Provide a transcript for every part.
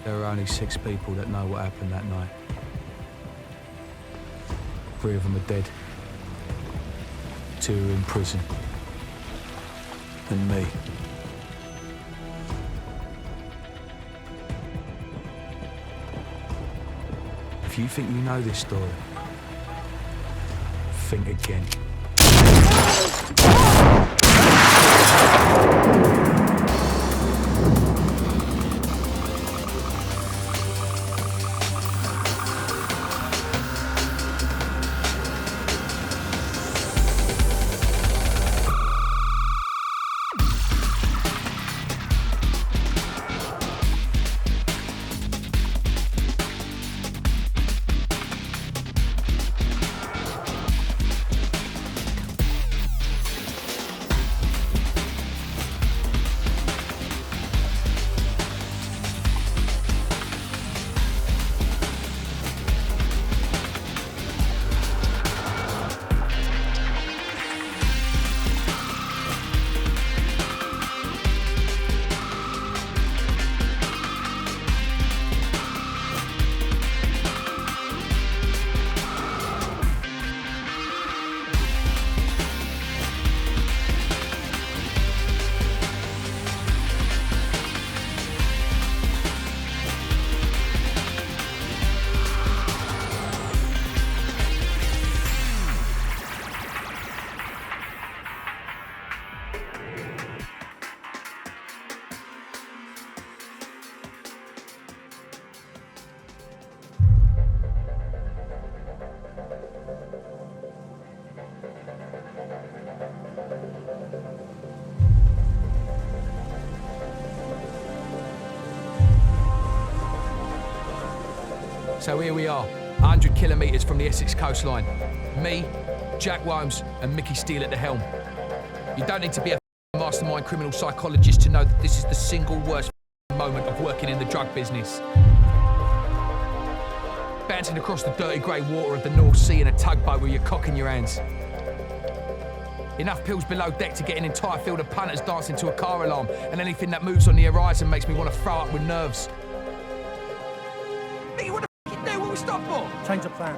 There are only 6 people that know what happened that night. 3 of them are dead. 2 are in prison. And me. If you think you know this story, think again. So here we are, 100 kilometres from the Essex coastline. Me, Jack Wholmes and Mickey Steele at the helm. You don't need to be a mastermind criminal psychologist to know that this is the single worst moment of working in the drug business. Bouncing across the dirty grey water of the North Sea in a tugboat with your cock in your hands. Enough pills below deck to get an entire field of punters dancing to a car alarm, and anything that moves on the horizon makes me want to throw up with nerves. Mickey, what the f*** you do? What we stop for? Change the plan.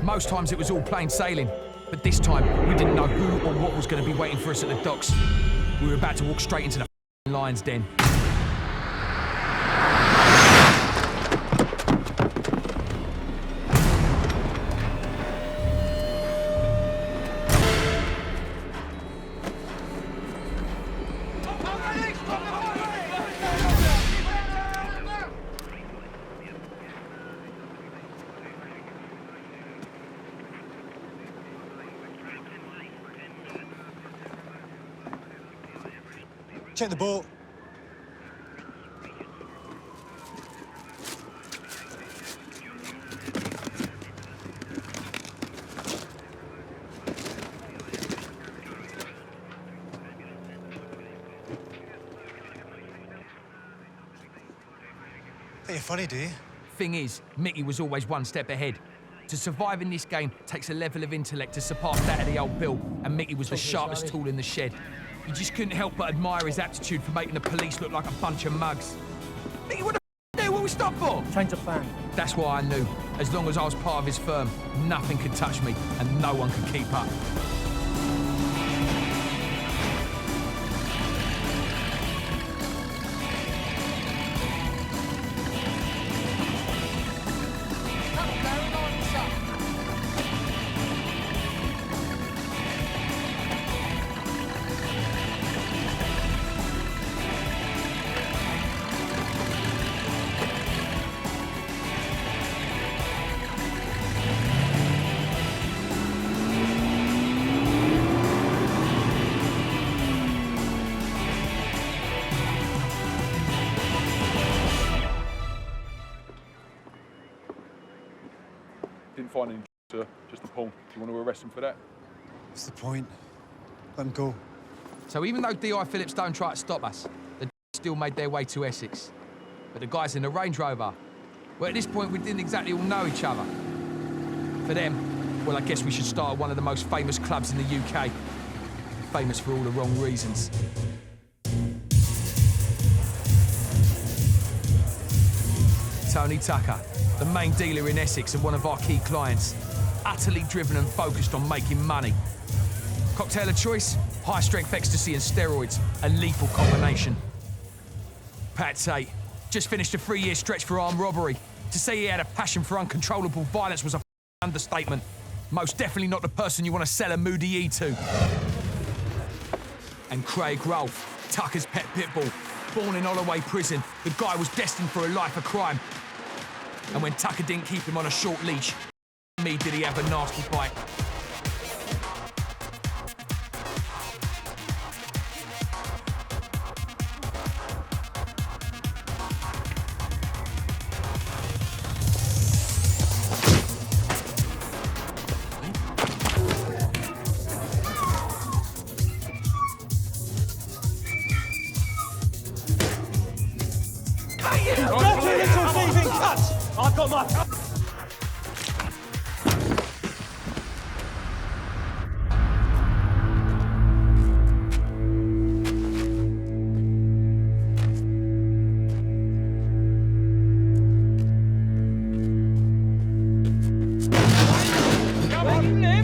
Most times it was all plain sailing, but this time we didn't know who or what was going to be waiting for us at the docks. We were about to walk straight into the lion's den. Check the boat. Think you're funny, do you? Thing is, Mickey was always one step ahead. To survive in this game takes a level of intellect to surpass that of the old Bill, and Mickey was the sharpest tool in the shed. You just couldn't help but admire his aptitude for making the police look like a bunch of mugs. Mickey, what the f*** do? What we stop for? Change the plan. That's why I knew, as long as I was part of his firm, nothing could touch me and no one could keep up. Didn't find any, sir. Just a pawn. Do you want to arrest him for that? What's the point? Let him go. So even though D.I. Phillips don't try to stop us, the still made their way to Essex. But the guys in the Range Rover, well, at this point we didn't exactly all know each other. For them, well, I guess we should start at one of the most famous clubs in the UK. famous for all the wrong reasons. Tony Tucker, the main dealer in Essex and one of our key clients, utterly driven and focused on making money. Cocktail of choice? High-strength ecstasy and steroids, a lethal combination. Pat Tate just finished a 3-year stretch for armed robbery. To say he had a passion for uncontrollable violence was a understatement. Most definitely not the person you want to sell a Moody E to. And Craig Rolfe, Tucker's pet pitbull, born in Holloway prison, the guy was destined for a life of crime. And when Tucker didn't keep him on a short leash, me did he have a nasty bite. I've got my...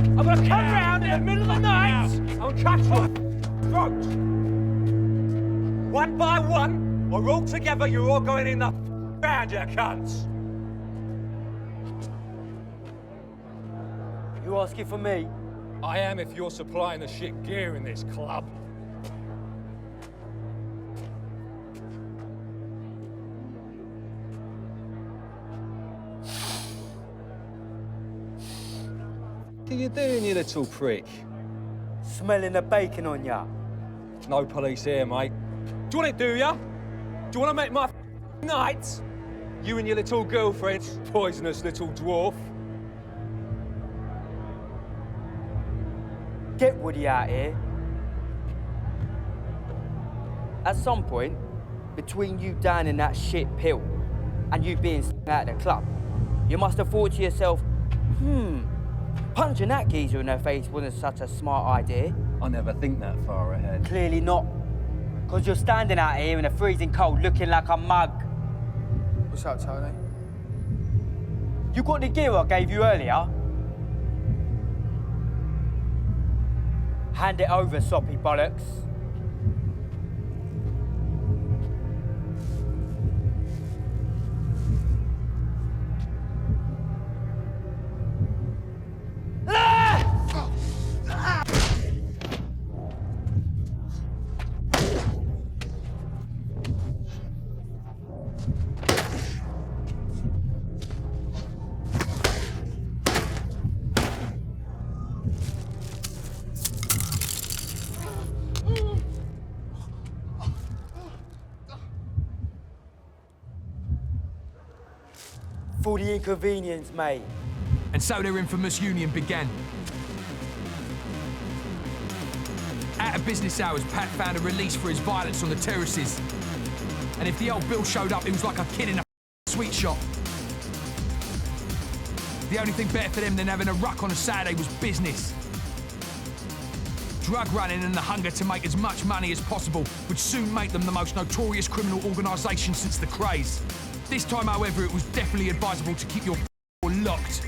I'm gonna come round in the middle of the night and catch your throat. One by one, or all together, you're all going in the ground, you cunts. You asking for me? I am if you're supplying the shit gear in this club. What are you doing, you little prick? Smelling the bacon on ya. No police here, mate. Do you want it, do ya? Do you want to make my night? You and your little girlfriend, poisonous little dwarf. Get Woody out here. At some point, between you down in that shit pill and you being out of the club, you must have thought to yourself, punching that geezer in the face wasn't such a smart idea. I never think that far ahead. Clearly not, because you're standing out here in the freezing cold looking like a mug. What's up, Tony? You got the gear I gave you earlier? Hand it over, soppy bollocks. For the inconvenience, mate. And so their infamous union began. Out of business hours, Pat found a release for his violence on the terraces. And if the old Bill showed up, it was like a kid in a sweet shop. The only thing better for them than having a ruck on a Saturday was business. Drug running and the hunger to make as much money as possible would soon make them the most notorious criminal organisation since the craze. This time, however, it was definitely advisable to keep your door locked.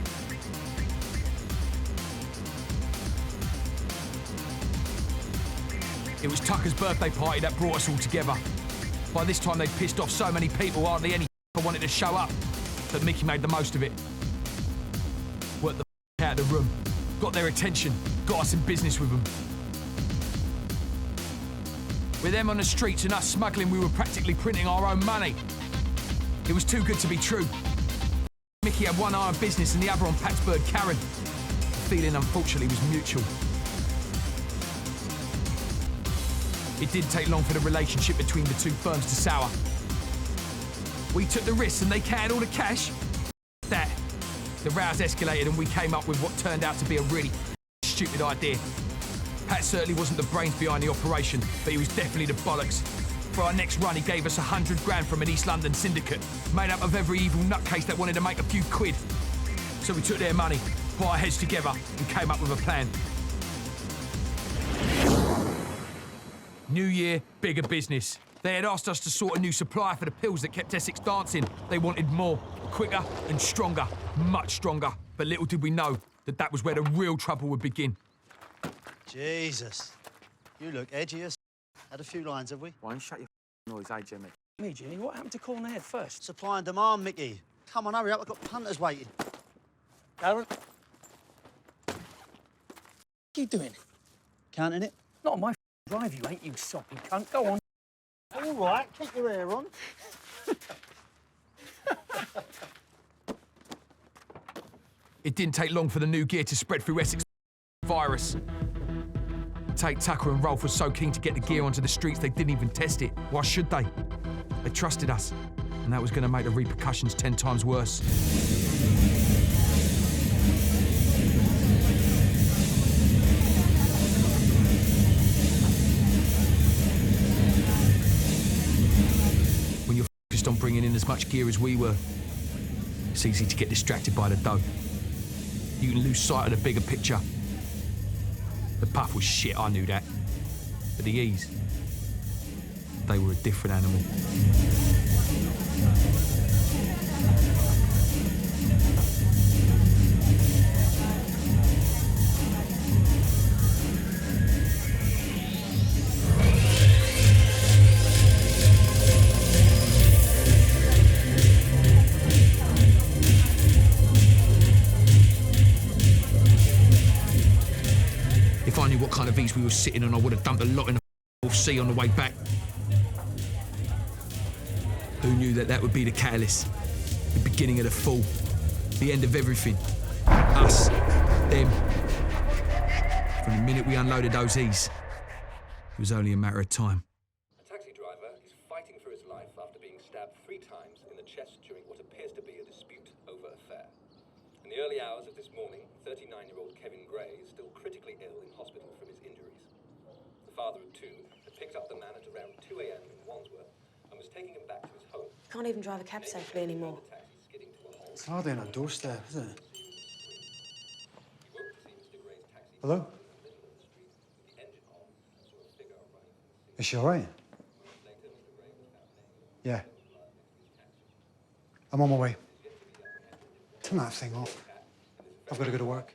It was Tucker's birthday party that brought us all together. By this time, they'd pissed off so many people, hardly any wanted to show up. But Mickey made the most of it. Worked the out of the room, got their attention, got us in business with them. With them on the streets and us smuggling, we were practically printing our own money. It was too good to be true. Mickey had one eye on business and the other on Pat's bird, Karen. The feeling, unfortunately, was mutual. It didn't take long for the relationship between the two firms to sour. We took the risks and they carried all the cash. That. The rows escalated and we came up with what turned out to be a really stupid idea. Pat certainly wasn't the brains behind the operation, but he was definitely the bollocks. For our next run, he gave us 100 grand from an East London syndicate, made up of every evil nutcase that wanted to make a few quid. So we took their money, put our heads together, and came up with a plan. New year, bigger business. They had asked us to sort a new supplier for the pills that kept Essex dancing. They wanted more, quicker and stronger, much stronger. But little did we know that that was where the real trouble would begin. Jesus, you look edgy as Had a few lines, have we? Why don't you shut your noise, eh, Jimmy? Me, Jimmy, what happened to calling ahead first? Supply and demand, Mickey. Come on, hurry up, I've got punters waiting. Aaron? What are you doing? Counting it? Not on my drive, you ain't, you soppy cunt. Go on. All right, keep your hair on. It didn't take long for the new gear to spread through Essex virus. Tate, Tucker and Rolf were so keen to get the gear onto the streets they didn't even test it. Why should they? They trusted us, and that was going to make the repercussions 10 times worse. When you're focused on bringing in as much gear as we were, it's easy to get distracted by the dough. You can lose sight of the bigger picture. The puff was shit, I knew that. But the E's, they were a different animal. If I knew what kind of E's we were sitting on, I would have dumped a lot in the North Sea on the way back. Who knew that that would be the catalyst? The beginning of the fall. The end of everything. Us. Them. From the minute we unloaded those E's, it was only a matter of time. A taxi driver is fighting for his life after being stabbed 3 times in the chest during what appears to be a dispute over a fare. In the early hours of this morning, 39-year-old Kevin Gray is still critically ill in hospital from his injuries. The father of 2 had picked up the man at around 2 a.m. in Wandsworth and was taking him back to his home. Can't even drive a cab safely anymore. It's hardly on a doorstep, is it? Hello? Is she all right? Yeah. I'm on my way. Turn that thing off. I've got to go to work.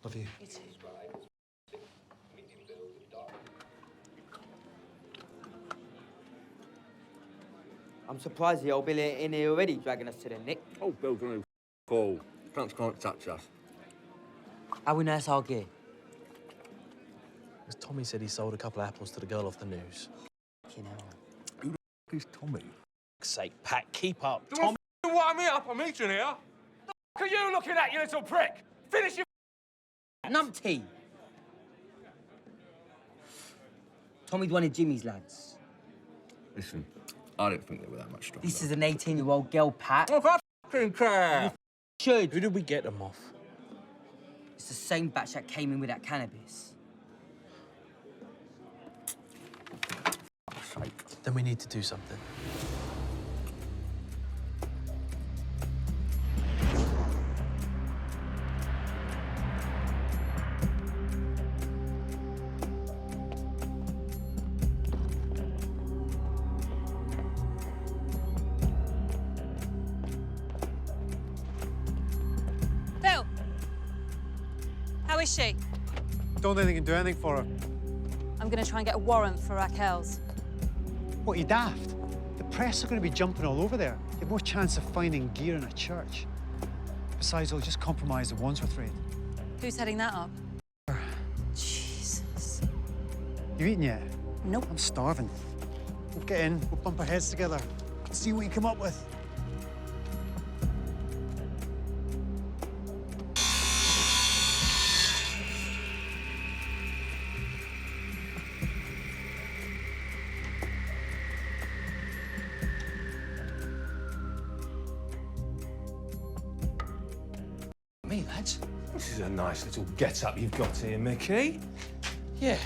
Love you. You too. I'm surprised the old Bill ain't in here already, dragging us to the nick. Oh, Bill's a new call. Cunts can't touch us. How we know it's our gear? As Tommy said he sold a couple of apples to the girl off the news. You know. Who the f*** is Tommy? For sake, Pat, keep up. Do Tommy, wind me up? I'm eating here. The f*** are you looking at, you little prick? Finish your Numpty! Tommy's one of Jimmy's lads. Listen, I don't think they were that much stronger. This is an 18-year-old girl, Pat. Oh, I f***ing care. Should. Who did we get them off? It's the same batch that came in with that cannabis. Then we need to do something. Bill! How is she? Don't think you can do anything for her. I'm going to try and get a warrant for Raquel's. What, you daft? The press are going to be jumping all over there. You have more chance of finding gear in a church. Besides, it'll just compromise the Wandsworth raid. Who's heading that up? Jesus. You eating yet? Nope. I'm starving. We'll get in, we'll bump our heads together. See what you come up with. Me, lads? This is a nice little get-up you've got here, Mickey. Yeah,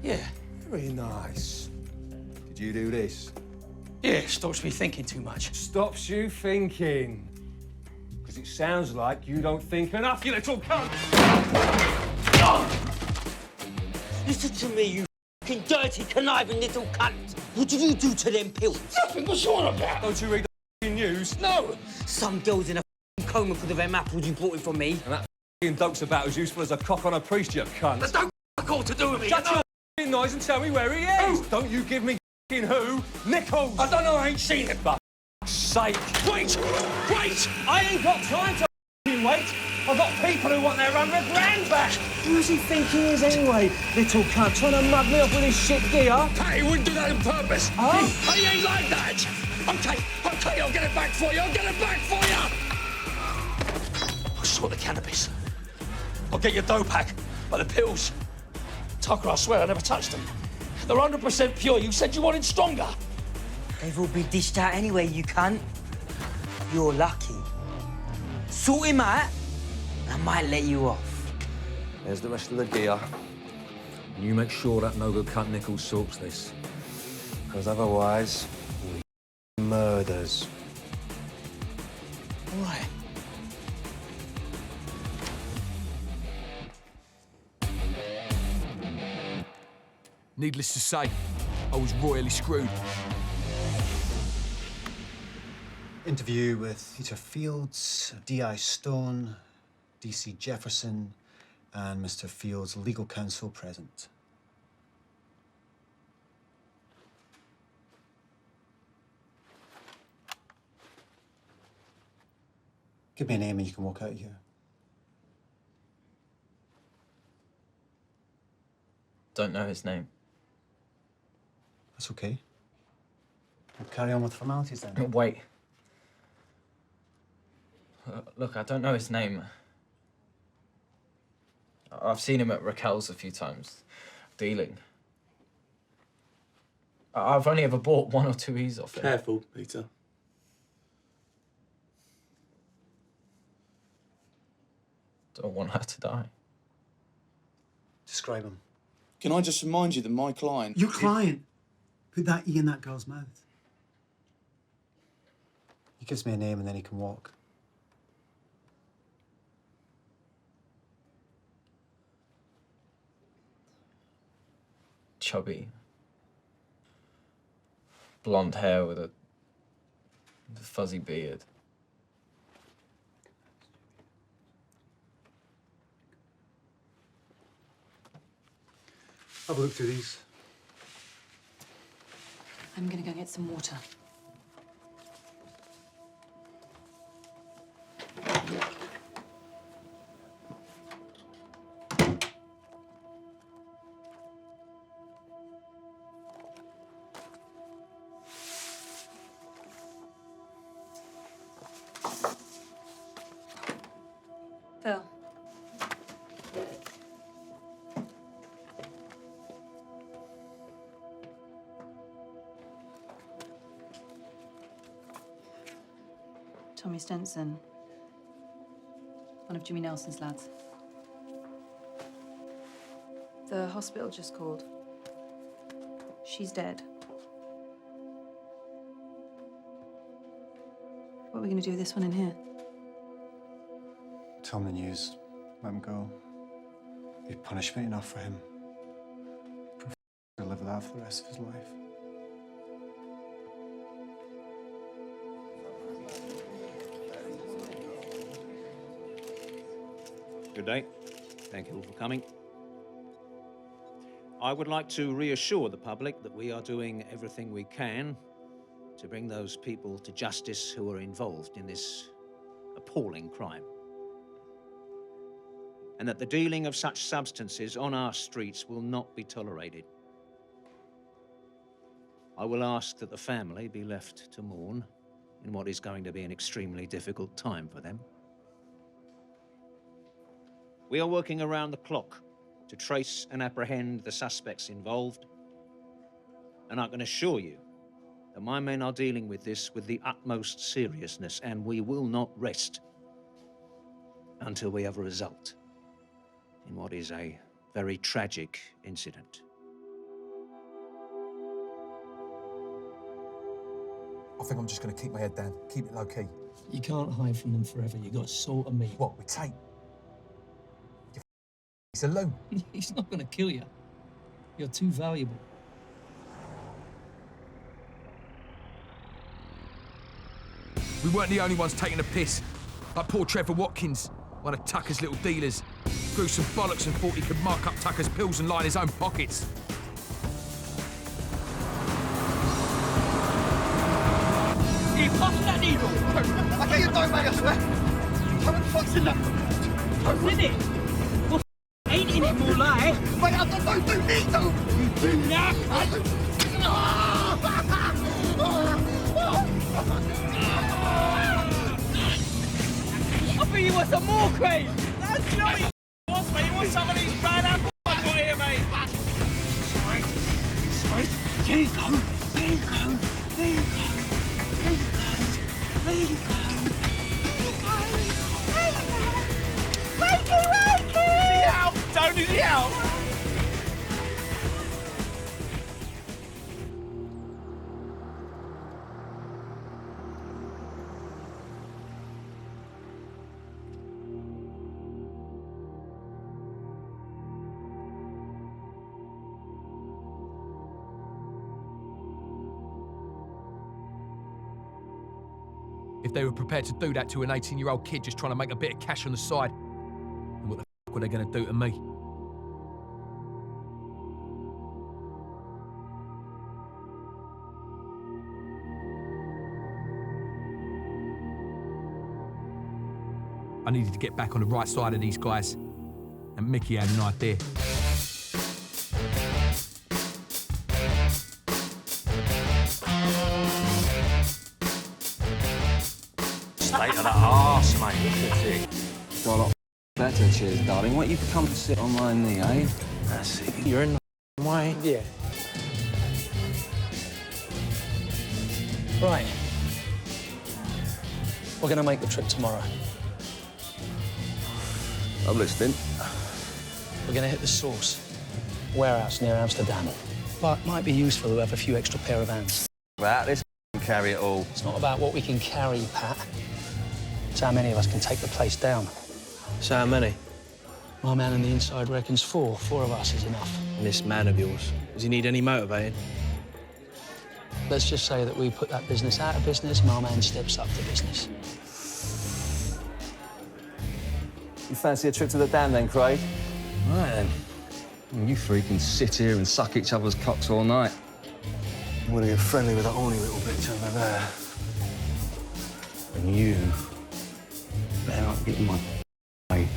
yeah. Very nice. Did you do this? Yeah, stops me thinking too much. Stops you thinking. Because it sounds like you don't think enough, you little cunt! Listen to me, you fucking dirty, conniving little cunt. What did you do to them pills? Nothing. What's you on about? Don't you read the news? No. Some girl's in a coma because of them apples you bought in from me. And that doke's about as useful as a cock on a priest, you cunt. That's no all to do with me. Shut your noise and tell me where he is. Don't you give me who? Nichols. I don't know. I ain't seen it. For sake. Wait! Wait! I ain't got time to wait. I've got people who want their $100 grand back. Who's he think he is anyway, little cunt? Trying to mug me off with his shit gear? Patty wouldn't do that on purpose. Huh? He ain't like that. Okay, I'll get it back for you. I'll get it back for you. I'll sort the cannabis. I'll get your dough pack. But the pills, Tucker, I swear I never touched them. They're 100% pure. You said you wanted stronger. They've all been dished out anyway, you cunt. You're lucky. Sort him out, and I might let you off. There's the rest of the gear. And you make sure that no-good cunt Nichols sorts this. Because otherwise, we murders. All right. Needless to say, I was royally screwed. Interview with Peter Fields, D.I. Stone, D.C. Jefferson, and Mr. Fields' legal counsel present. Give me a name and you can walk out of here. Don't know his name. That's okay. We'll carry on with formalities then. Wait. Look, I don't know his name. I've seen him at Raquel's a few times, dealing. I've only ever bought 1 or 2 E's off him. Careful, Peter. Don't want her to die. Describe him. Can I just remind you that my client... Your client put that E in that girl's mouth. He gives me a name and then he can walk. Chubby. Blonde hair with a fuzzy beard. Have a look through these. I'm gonna go get some water. Phil. Tommy Stenson, one of Jimmy Nelson's lads. The hospital just called. She's dead. What are we going to do with this one in here? Tell him the news. Let him go. Be punishment enough for him. He'll live with that for the rest of his life. Good day. Thank you all for coming. I would like to reassure the public that we are doing everything we can to bring those people to justice who are involved in this appalling crime. And that the dealing of such substances on our streets will not be tolerated. I will ask that the family be left to mourn in what is going to be an extremely difficult time for them. We are working around the clock to trace and apprehend the suspects involved, and I can assure you that my men are dealing with this with the utmost seriousness, and we will not rest until we have a result in what is a very tragic incident. I think I'm just going to keep my head down, keep it low-key. You can't hide from them forever. You got to sort of me. What, with Tate? He's a loon. He's not going to kill you. You're too valuable. We weren't the only ones taking a piss. Like poor Trevor Watkins, one of Tucker's little dealers. Grew some bollocks and thought he could mark up Tucker's pills and line his own pockets. You popped that needle! I get you don't, mate, I swear. What the fuck's in that? What's in it? Well, ain't in it, more like. Mate, don't do me, though! You do now! I think you want some more, Craig! That's not what he wants, mate. He wants some of these bad apples I've got here, mate. Sweet. There you go. There you go. There you go. There you go. There you go. Wakey! Out! Don't do the out! If they were prepared to do that to an 18-year-old kid just trying to make a bit of cash on the side, then what the f*** were they going to do to me? I needed to get back on the right side of these guys, and Mickey had an idea. State of the arse, mate. Look at it. Got a lot better, cheers, darling. Why don't you come and sit on my knee, eh? That's it. You're in the way. Yeah. Right. We're going to make the trip tomorrow. I'm listening. We're going to hit the source, warehouse near Amsterdam. But might be useful to have a few extra pair of hands. That, let's carry it all. It's not about what we can carry, Pat. It's how many of us can take the place down. So how many? My man on the inside reckons 4. 4 of us is enough. And this man of yours, does he need any motivating? Let's just say that we put that business out of business, my man steps up to business. You fancy a trip to the dam then, Craig? Right then. You three can sit here and suck each other's cocks all night. I'm gonna get friendly with that horny little bitch over there. And you better not get in my way.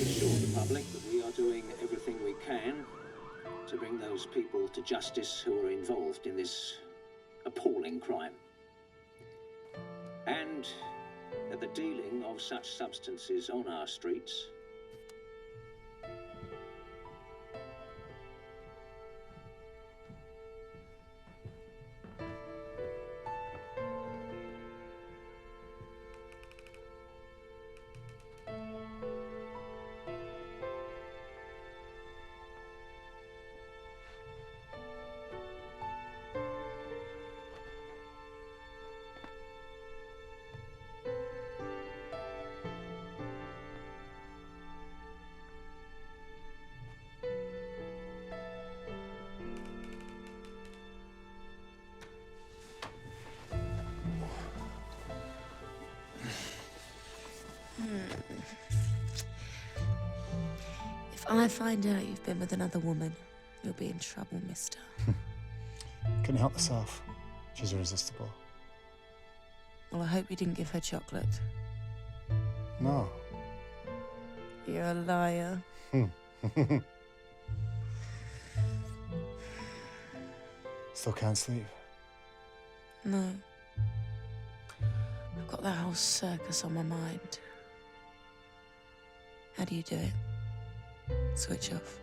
Assure the public that we are doing everything we can to bring those people to justice who are involved in this appalling crime. And that the dealing of such substances on our streets If I find out you've been with another woman, you'll be in trouble, mister. Couldn't help herself. She's irresistible. Well, I hope you didn't give her chocolate. No. You're a liar. Still can't sleep. No. I've got that whole circus on my mind. How do you do it? Switch off.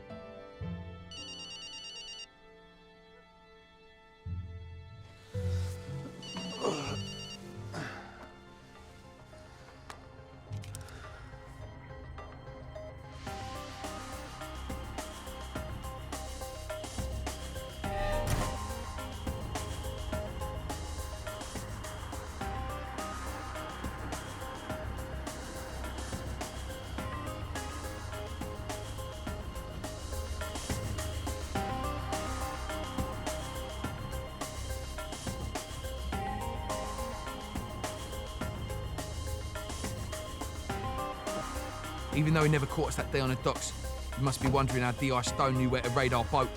Even though he never caught us that day on the docks, you must be wondering how D.I. Stone knew where to raid our boat.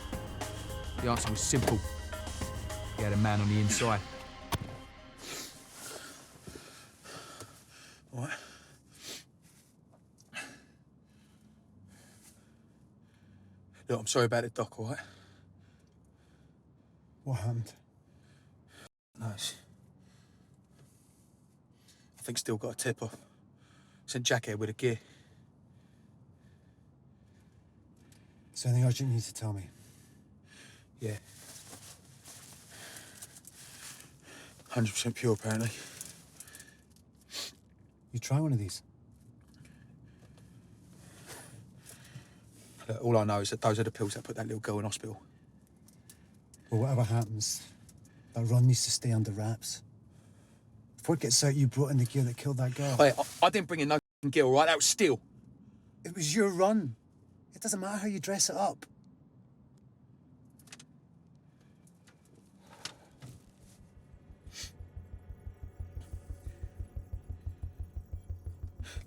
The answer was simple. He had a man on the inside. What? Look, I'm sorry about it, Doc, all right? What happened? Nice. I think still got a tip off. Sent Jack here with a gear. Is there anything urgent you need to tell me? Yeah. 100% pure, apparently. You try one of these? Look, all I know is that those are the pills that put that little girl in hospital. Well, whatever happens, that run needs to stay under wraps. Before it gets out, you brought in the gear that killed that girl. Hey, I didn't bring in no gear, all right? That was steel. It was your run. It doesn't matter how you dress it up.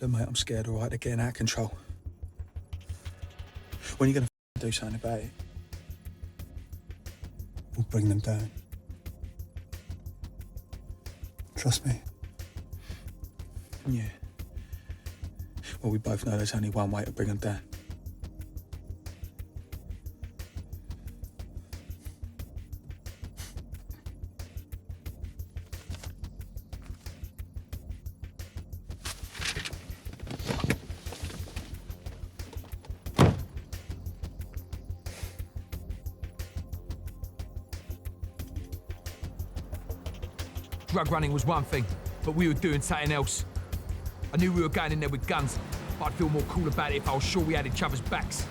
Look, mate, I'm scared, all right? They're getting out of control. When are you going to do something about it? We'll bring them down. Trust me. Yeah. Well, we both know there's only one way to bring them down. Drug running was one thing, but we were doing something else. I knew we were going in there with guns, but I'd feel more cool about it if I was sure we had each other's backs.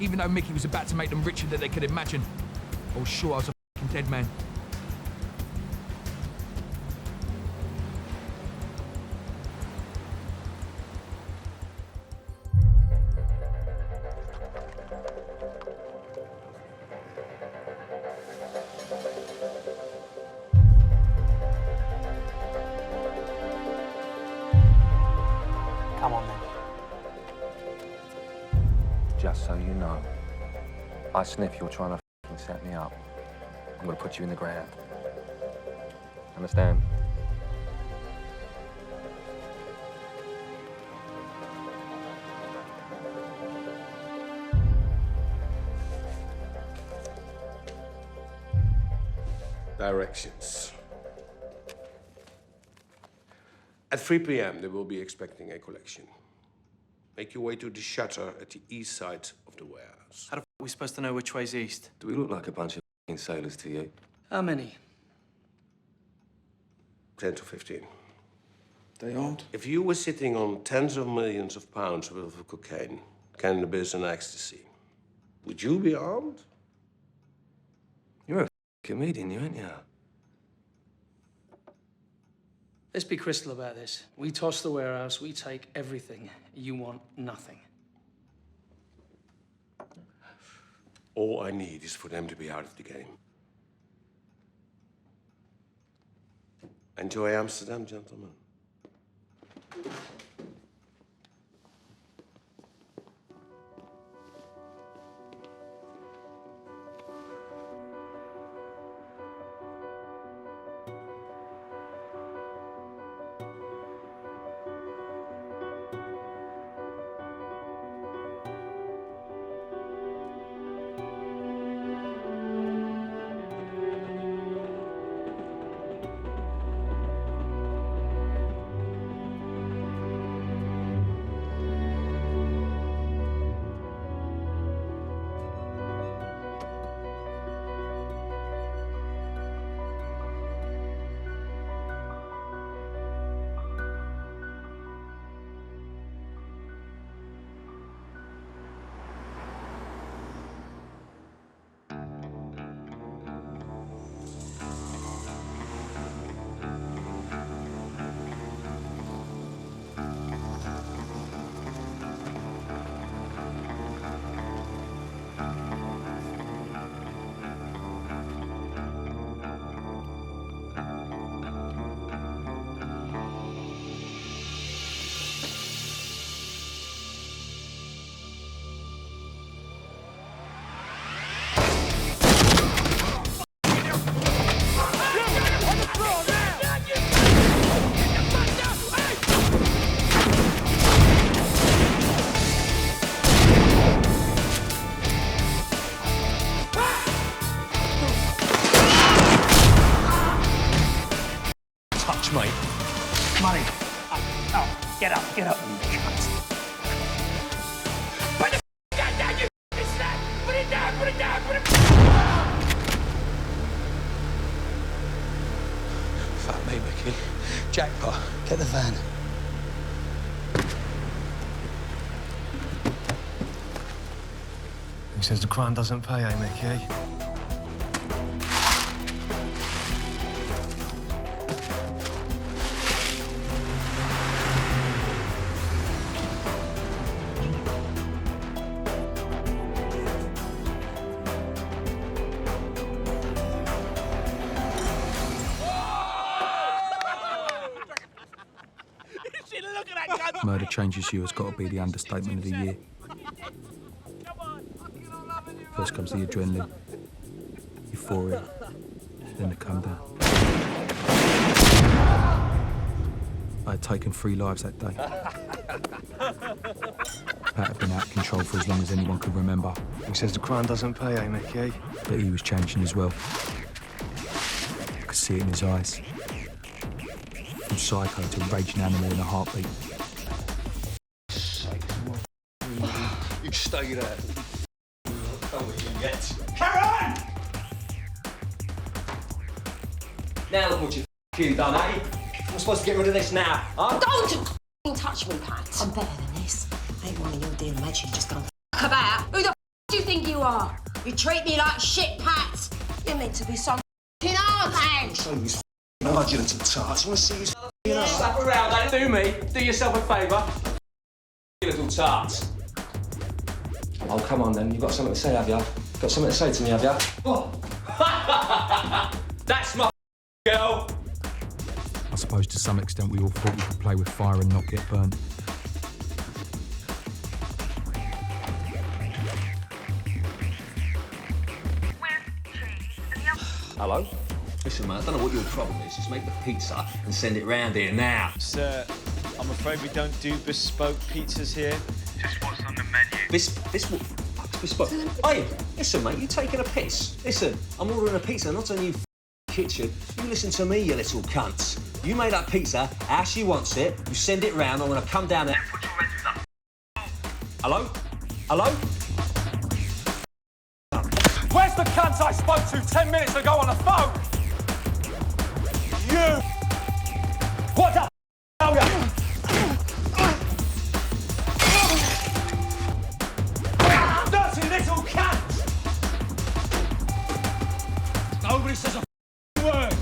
Even though Mickey was about to make them richer than they could imagine, I was sure I was a f***ing dead man. Come on, then. Just so you know, I sniff you're trying to f***ing set me up. I'm gonna put you in the ground. Understand? Directions. At 3 p.m., they will be expecting a collection. Make your way to the shutter at the east side of the warehouse. How the f are we supposed to know which way's east? Do we look like a bunch of f***ing sailors to you? How many? 10 to 15. They aren't? If you were sitting on tens of millions of pounds worth of cocaine, cannabis, and ecstasy, would you be armed? You're a comedian, you ain't you? Let's be crystal about this. We toss the warehouse, we take everything. You want nothing. All I need is for them to be out of the game. Enjoy Amsterdam, gentlemen. cunt. Put the gun down, you snap! Put it down, put it down, put it down! Fuck me, Mickey. Jackpot. Get the van. He says the crime doesn't pay, eh, Mickey? Murder changes you has got to be the understatement of the year. First comes the adrenaline, euphoria, then the come down. I had taken 3 lives that day. Pat had been out of control for as long as anyone could remember. He says the crime doesn't pay, eh, Mickey? But he was changing as well. I could see it in his eyes. From psycho to raging animal in a heartbeat. You stay there. Done with you yet. Karen! Now look what you've done, eh? I'm supposed to get rid of this now, huh? Don't touch me, Pat. I'm better than this. I ain't one of your dear mates you've just gone about. Who the do you think you are? You treat me like shit, Pat. You're meant to be some hard hand. Show these hard, you little tarts. You want to see these Slap around, eh? Do me. Do yourself a favour. You little tarts. Oh, come on then. You've got something to say, have you? Got something to say to me, have you? Oh. That's my girl. I suppose to some extent we all thought we could play with fire and not get burned. Hello? Listen, man, I don't know what your problem is. Just make the pizza and send it round here now. Sir, I'm afraid we don't do bespoke pizzas here. Just what's on the menu. Bespoke? Hey, listen, mate, you taking a piss? Listen, I'm ordering a pizza, not a new kitchen. You listen to me, you little cunts. You made that pizza how she wants it. You send it round. I'm gonna come down there. Put your rent up. Hello? Hello? Where's the cunt I spoke to 10 minutes ago on the phone? You! What the are you? Dirty little cunt! Nobody says a word.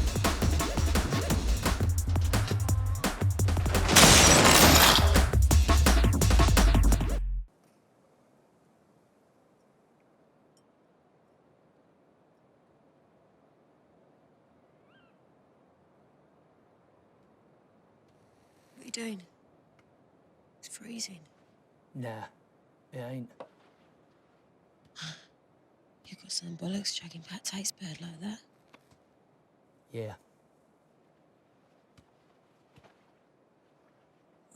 What are you doing? It's freezing. Nah, it ain't. You got some bollocks dragging Pat Tate's bird like that? Yeah.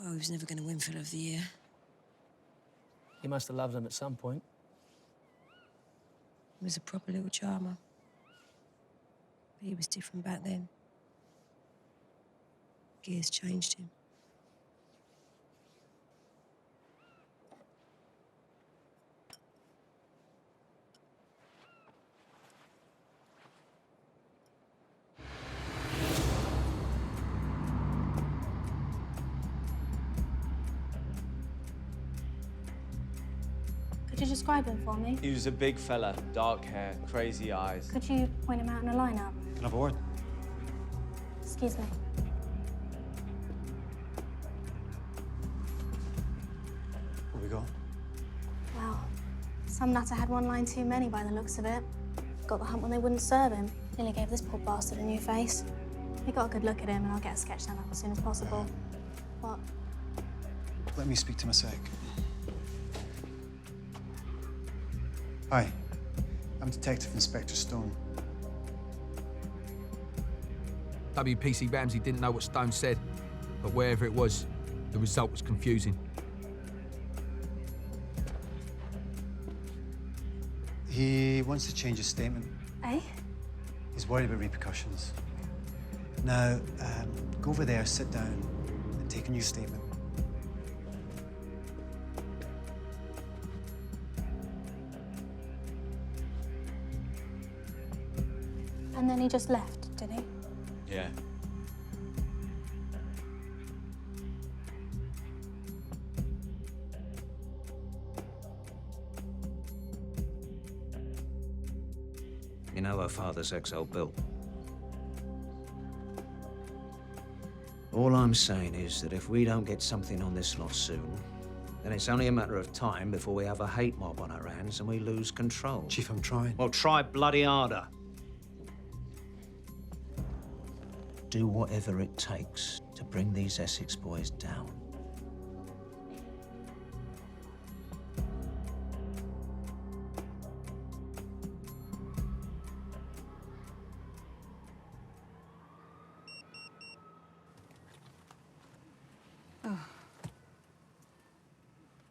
Well, he was never going to win Fill of the Year. He must have loved them at some point. He was a proper little charmer. But he was different back then. Gears changed him. Could you describe him for me? He was a big fella, dark hair, crazy eyes. Could you point him out in a lineup? Can I have a word? Excuse me. Where we go? Wow. Some nutter had one line too many by the looks of it. Got the hump when they wouldn't serve him. Nearly gave this poor bastard a new face. We got a good look at him and I'll get a sketch done up as soon as possible. What? Let me speak to him a sec. Hi, I'm Detective Inspector Stone. WPC Ramsey didn't know what Stone said, but wherever it was, the result was confusing. He wants to change his statement. Eh? He's worried about repercussions. Now, go over there, sit down, and take a new statement. And then he just left, did he? Yeah. You know her father's ex-old Bill. All I'm saying is that if we don't get something on this lot soon, then it's only a matter of time before we have a hate mob on our hands and we lose control. Chief, I'm trying. Well, try bloody harder. Do whatever it takes to bring these Essex boys down.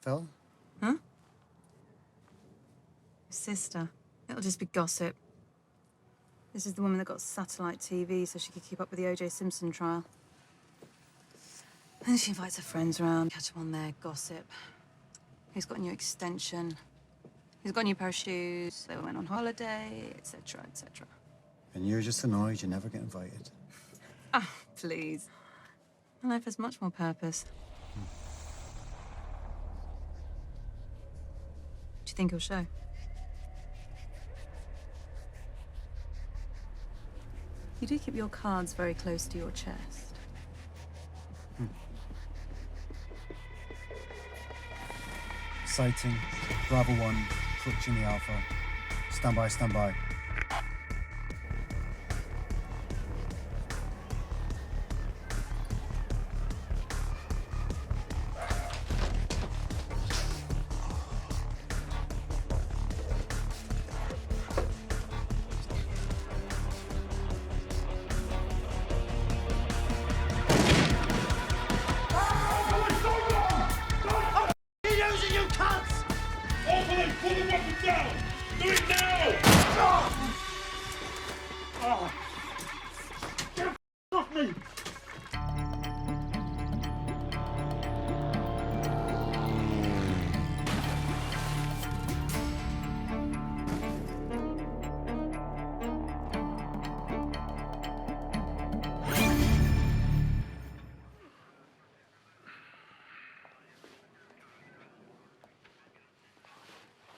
Phil? Huh? Sister. It'll just be gossip. This is the woman that got satellite TV so she could keep up with the O.J. Simpson trial. And she invites her friends around, catch them on their gossip. Who's got a new extension? Who's got a new pair of shoes? They went on holiday, etc., etc. And you're just annoyed you never get invited. Ah, please. My life has much more purpose. Do you think he'll show? You do keep your cards very close to your chest. Sighting, Bravo 1, approaching the Alpha. Stand by, stand by.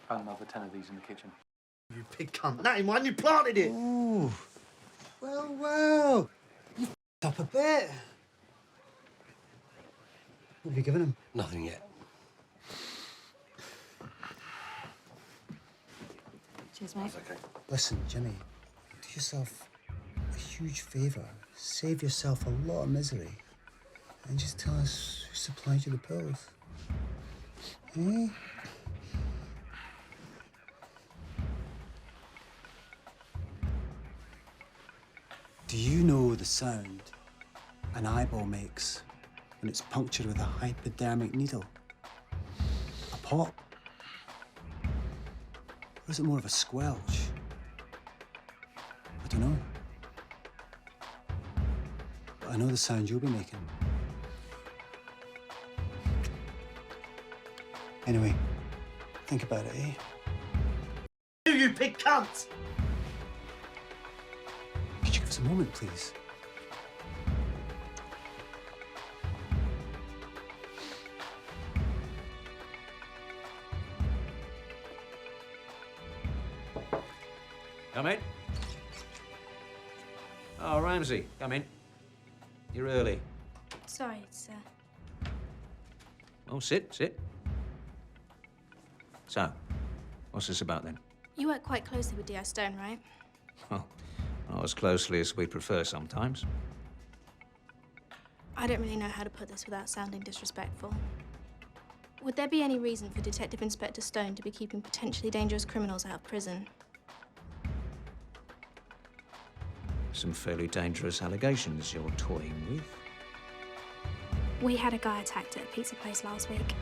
Another 10 of these in the kitchen. You big cunt. That ain't one, you planted it. Ooh. Well. You f***ed up a bit. What have you given him? Nothing yet. Cheers, mate. Okay. Listen, Jimmy, do yourself a huge favour. Save yourself a lot of misery. And just tell us who supplied you the pills. Eh? Do you know the sound an eyeball makes when it's punctured with a hypodermic needle? A pop? Or is it more of a squelch? I don't know. But I know the sound you'll be making. Anyway, think about it, eh? You big cunt! Could you give us a moment, please? Come in. Oh, Ramsey, come in. You're early. Sorry, sir. Oh, sit. So, what's this about then? You work quite closely with D.I. Stone, right? Well, not as closely as we prefer sometimes. I don't really know how to put this without sounding disrespectful. Would there be any reason for Detective Inspector Stone to be keeping potentially dangerous criminals out of prison? Some fairly dangerous allegations you're toying with. We had a guy attacked at a pizza place last week.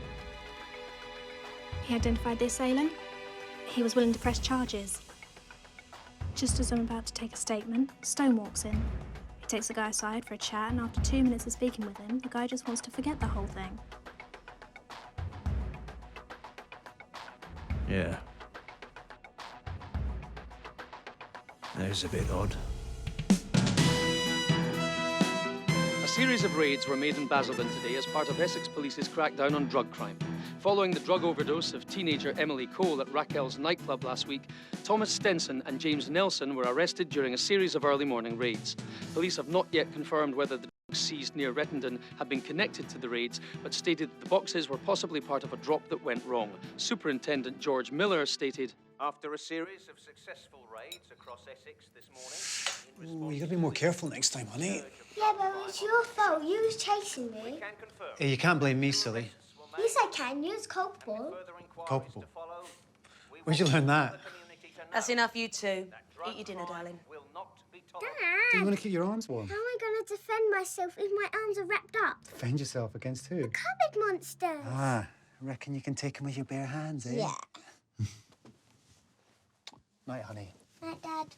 He identified the assailant. He was willing to press charges. Just as I'm about to take a statement, Stone walks in. He takes the guy aside for a chat, and after 2 minutes of speaking with him, the guy just wants to forget the whole thing. Yeah. That is a bit odd. series of raids were made in Basildon today as part of Essex Police's crackdown on drug crime. Following the drug overdose of teenager Emily Cole at Raquel's nightclub last week, Thomas Stenson and James Nelson were arrested during a series of early morning raids. Police have not yet confirmed whether the drugs seized near Rettendon have been connected to the raids, but stated that the boxes were possibly part of a drop that went wrong. Superintendent George Miller stated, "After a series of successful raids across Essex this morning..." Ooh, you gotta be more careful next time, honey. Yeah, but it's your fault. You was chasing me. Hey, you can't blame me, silly. Yes, I can. You was culpable. Culpable. Where'd you learn that? That's enough, you two. Eat your dinner, darling. Dad! Do you want to keep your arms warm? How am I going to defend myself if my arms are wrapped up? Defend yourself against who? Cupboard monsters. Ah, I reckon you can take them with your bare hands, eh? Yeah. Night, honey. Night, Dad.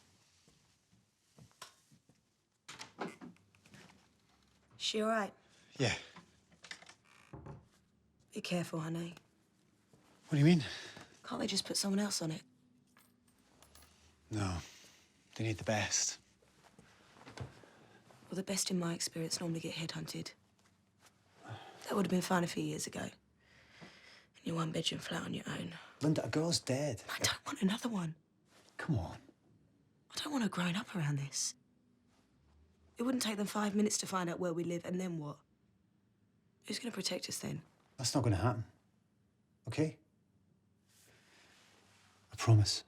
She all right? Yeah. Be careful, honey. What do you mean? Can't they just put someone else on it? No. They need the best. Well, the best in my experience normally get headhunted. That would have been fine a few years ago. In your one-bedroom flat on your own. Linda, a girl's dead. I don't want another one. Come on. I don't want her growing up around this. It wouldn't take them 5 minutes to find out where we live, and then what? Who's going to protect us then? That's not going to happen. Okay? I promise.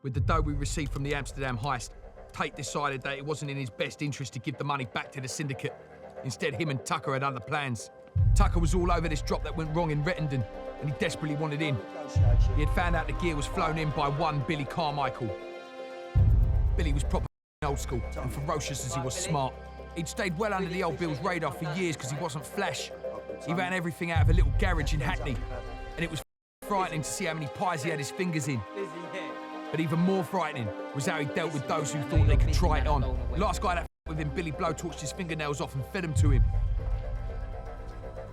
With the dough we received from the Amsterdam heist, Tate decided that it wasn't in his best interest to give the money back to the syndicate. Instead, him and Tucker had other plans. Tucker was all over this drop that went wrong in Rettendon, and he desperately wanted in. He had found out the gear was flown in by one Billy Carmichael. Billy was proper old school and ferocious as he was smart. He'd stayed well under the old Bill's radar for years because he wasn't flash. He ran everything out of a little garage in Hackney, and it was frightening to see how many pies he had his fingers in. But even more frightening was how he dealt with those who thought they could try it on. Last guy that with him, Billy blowtorched his fingernails off and fed them to him.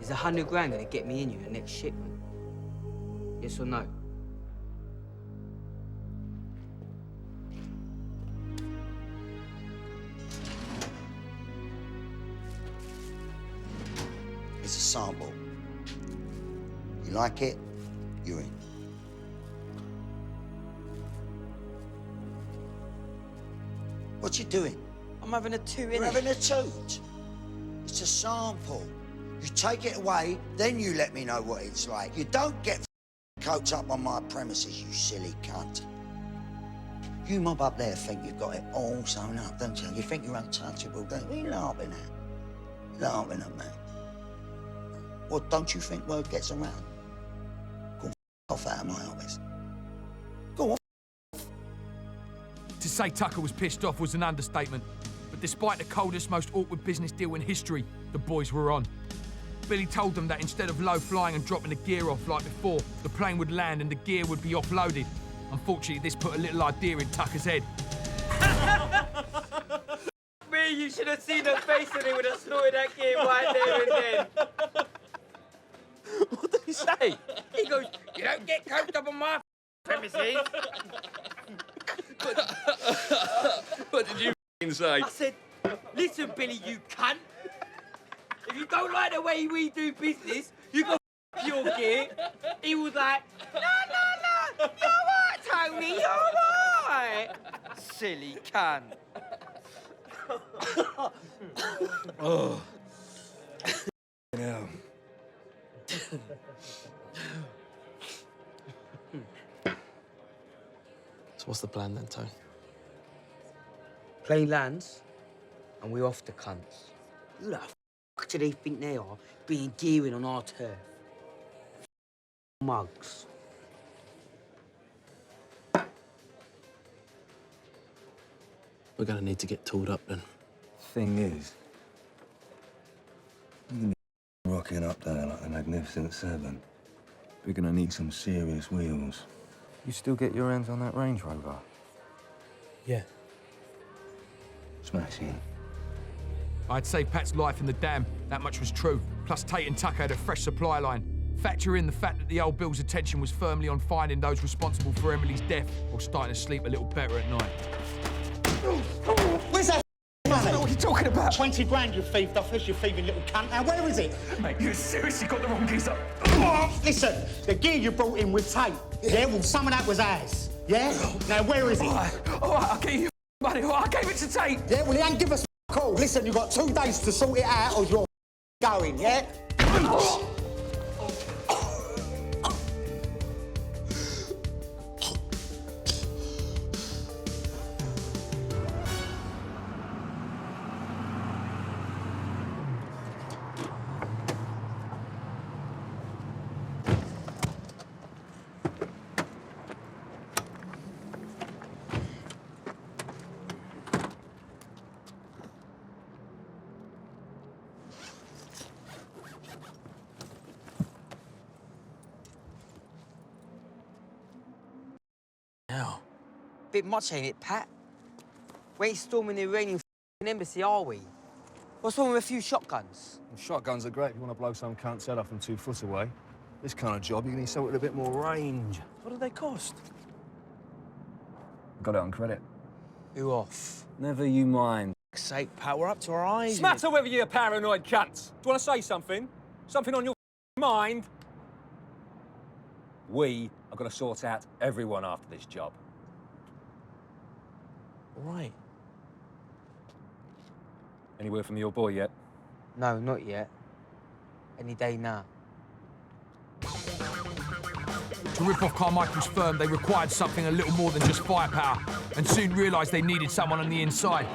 Is 100 grand gonna get me in your next shipment? Yes or no? It's a sample. You like it, you're in. What you doing? I'm having a toot, You're having a toot. It's a sample. You take it away, then you let me know what it's like. You don't get coached up on my premises, you silly cunt. You mob up there think you've got it all sewn up, don't you? You think you're untouchable, don't you? What are you laughing at? Laughing at me. Well, don't you think word gets around? Go off out of my office. Go on. To say Tucker was pissed off was an understatement, but despite the coldest, most awkward business deal in history, the boys were on. Billy told them that instead of low-flying and dropping the gear off like before, the plane would land and the gear would be offloaded. Unfortunately, this put a little idea in Tucker's head. Me, you should have seen the face and he would have snorted that gear right there and then. What did he say? He goes, "You don't get coached up on my premises." What did you say? I said, "Listen, Billy, you cunt. If you don't like the way we do business, you go your gear." He was like, "No, you're right, Tony, you're right." Silly cunt. Oh. No. So what's the plan then, Tone? Plane lands, and we're off to cunts. Who the fuck do they think they are, being gearing on our turf? Mugs. We're gonna need to get tooled up then. Thing is, we're gonna be rocking up there like the Magnificent Seven. We're gonna need some serious wheels. You still get your hands on that Range Rover? Yeah. Smashing. I'd saved Pat's life in the dam, that much was true. Plus Tate and Tucker had a fresh supply line. Factor in the fact that the old Bill's attention was firmly on finding those responsible for Emily's death or starting to sleep a little better at night. Where's that money? What are you talking about? 20 grand you thieved off us, you thieving little cunt. Now, where is it? Mate, you seriously got the wrong geezer. Listen, the gear you brought in with tape, yeah? Well, some of that was ours, yeah? Now, where is it? All right, I'll get you money. All right, I gave it to Tate. Yeah, well, he ain't give us a call. Listen, you've got 2 days to sort it out or you're going, yeah? Bit much, ain't it, Pat? We ain't storming the Iranian embassy, are we? What's wrong with a few shotguns? Well, shotguns are great if you want to blow some cunt's head off from 2 foot away. This kind of job, you need something with a bit more range. What do they cost? Got it on credit. Who off? Never you mind. For fuck's sake, Pat, we're up to our eyes. Smatter whether you're paranoid cunts. Do you want to say something? Something on your mind? We are going to sort out everyone after this job. Right. Any word from your boy yet? No, not yet. Any day now. To rip off Carmichael's firm, they required something a little more than just firepower, and soon realised they needed someone on the inside.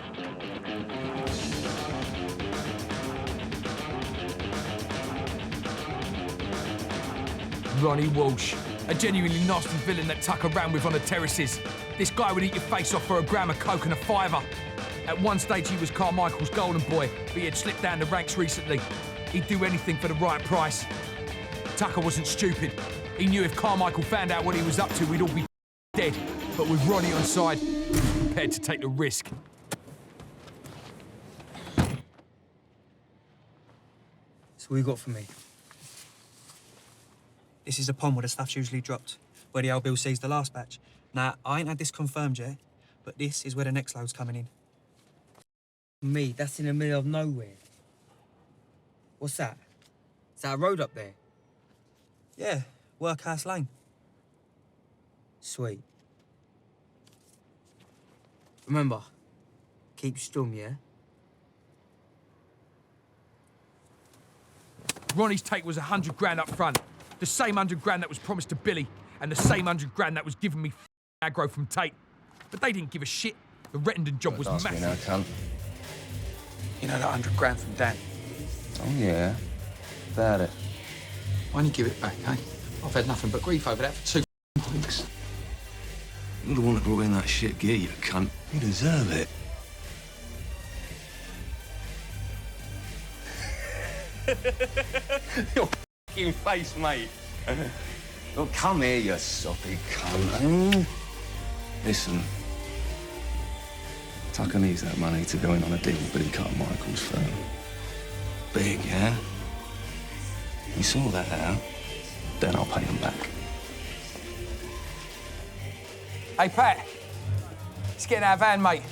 Ronnie Walsh, a genuinely nasty villain that Tucker ran with on the terraces. This guy would eat your face off for a gram of coke and a fiver. At one stage, he was Carmichael's golden boy, but he had slipped down the ranks recently. He'd do anything for the right price. Tucker wasn't stupid. He knew if Carmichael found out what he was up to, we'd all be dead. But with Ronnie on side, he was prepared to take the risk. So what you got for me? This is the pond where the stuff's usually dropped, where the old Bill sees the last batch. Now, I ain't had this confirmed yet, but this is where the next load's coming in. Me, that's in the middle of nowhere. What's that? Is that a road up there? Yeah, Workhouse Lane. Sweet. Remember, keep stum, yeah? Ronnie's take was 100 grand up front. The same 100 grand that was promised to Billy, and the same 100 grand that was given me aggro from Tate. But they didn't give a shit. The Rettendon job was massive. Me now, cunt. You know that 100 grand from Dan? Oh, yeah. About it. Why don't you give it back, eh? I've had nothing but grief over that for 2 weeks. You're the one that brought in that shit gear, you cunt. You deserve it. Your f***ing face, mate. Look, come here, you soppy cunt. Listen. Tucker needs that money to go in on a deal with Billy Carmichael's firm. Big, yeah? You sort that out, then I'll pay him back. Hey, Pat. It's getting out of hand, mate.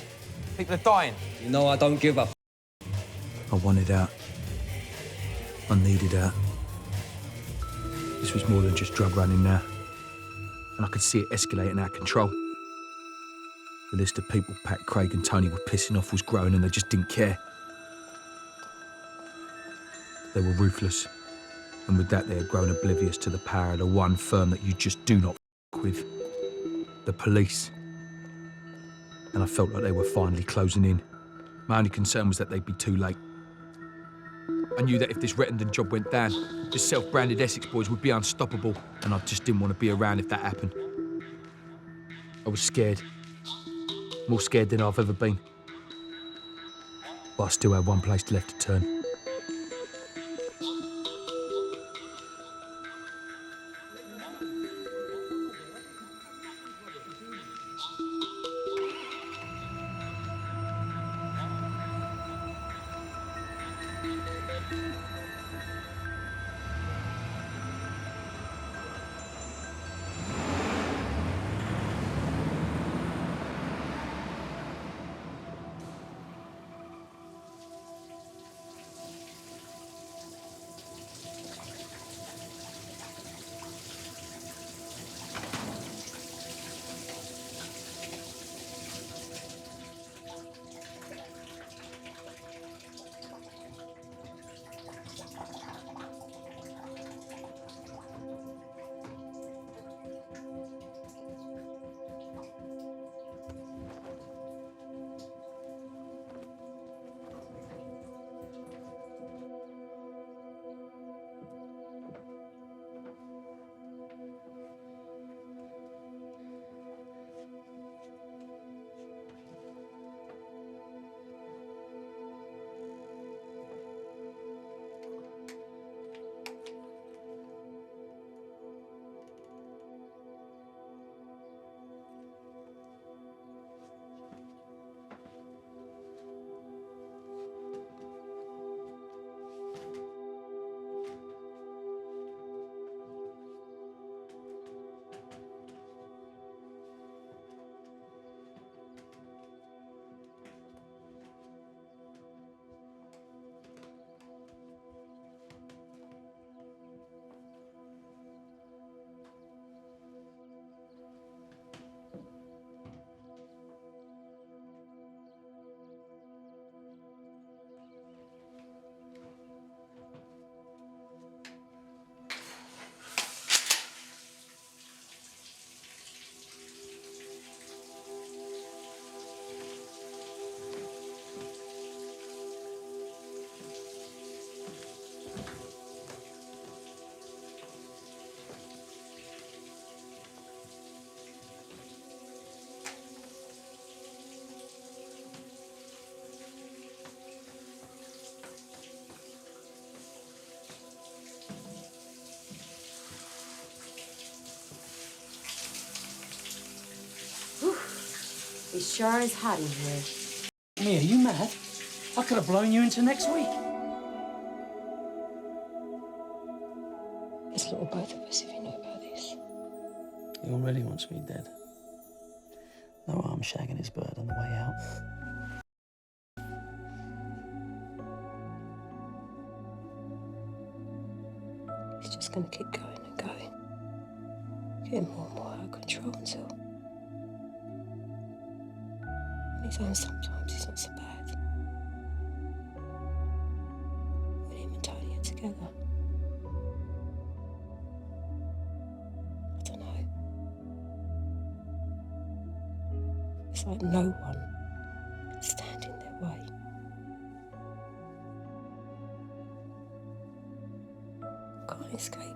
People are dying. You know I don't give a f***. I wanted out. I needed out. This was more than just drug running now. And I could see it escalating out of control. The list of people Pat, Craig and Tony were pissing off was growing and they just didn't care. They were ruthless. And with that, they had grown oblivious to the power of the one firm that you just do not f*** with. The police. And I felt like they were finally closing in. My only concern was that they'd be too late. I knew that if this Rettendon job went down, the self-branded Essex Boys would be unstoppable, and I just didn't want to be around if that happened. I was scared. More scared than I've ever been. But I still had one place left to turn. It's sure as hot in here. Mia, are you mad? I could have blown you into next week. It's little both of us if you know about this. He already wants me dead. No harm shagging his bird on the way out. He's just gonna keep going and going. Getting more and more out of control until... On his own sometimes he's not so bad. When him and Tony are together. I don't know. It's like no one can stand in their way. Can't escape him.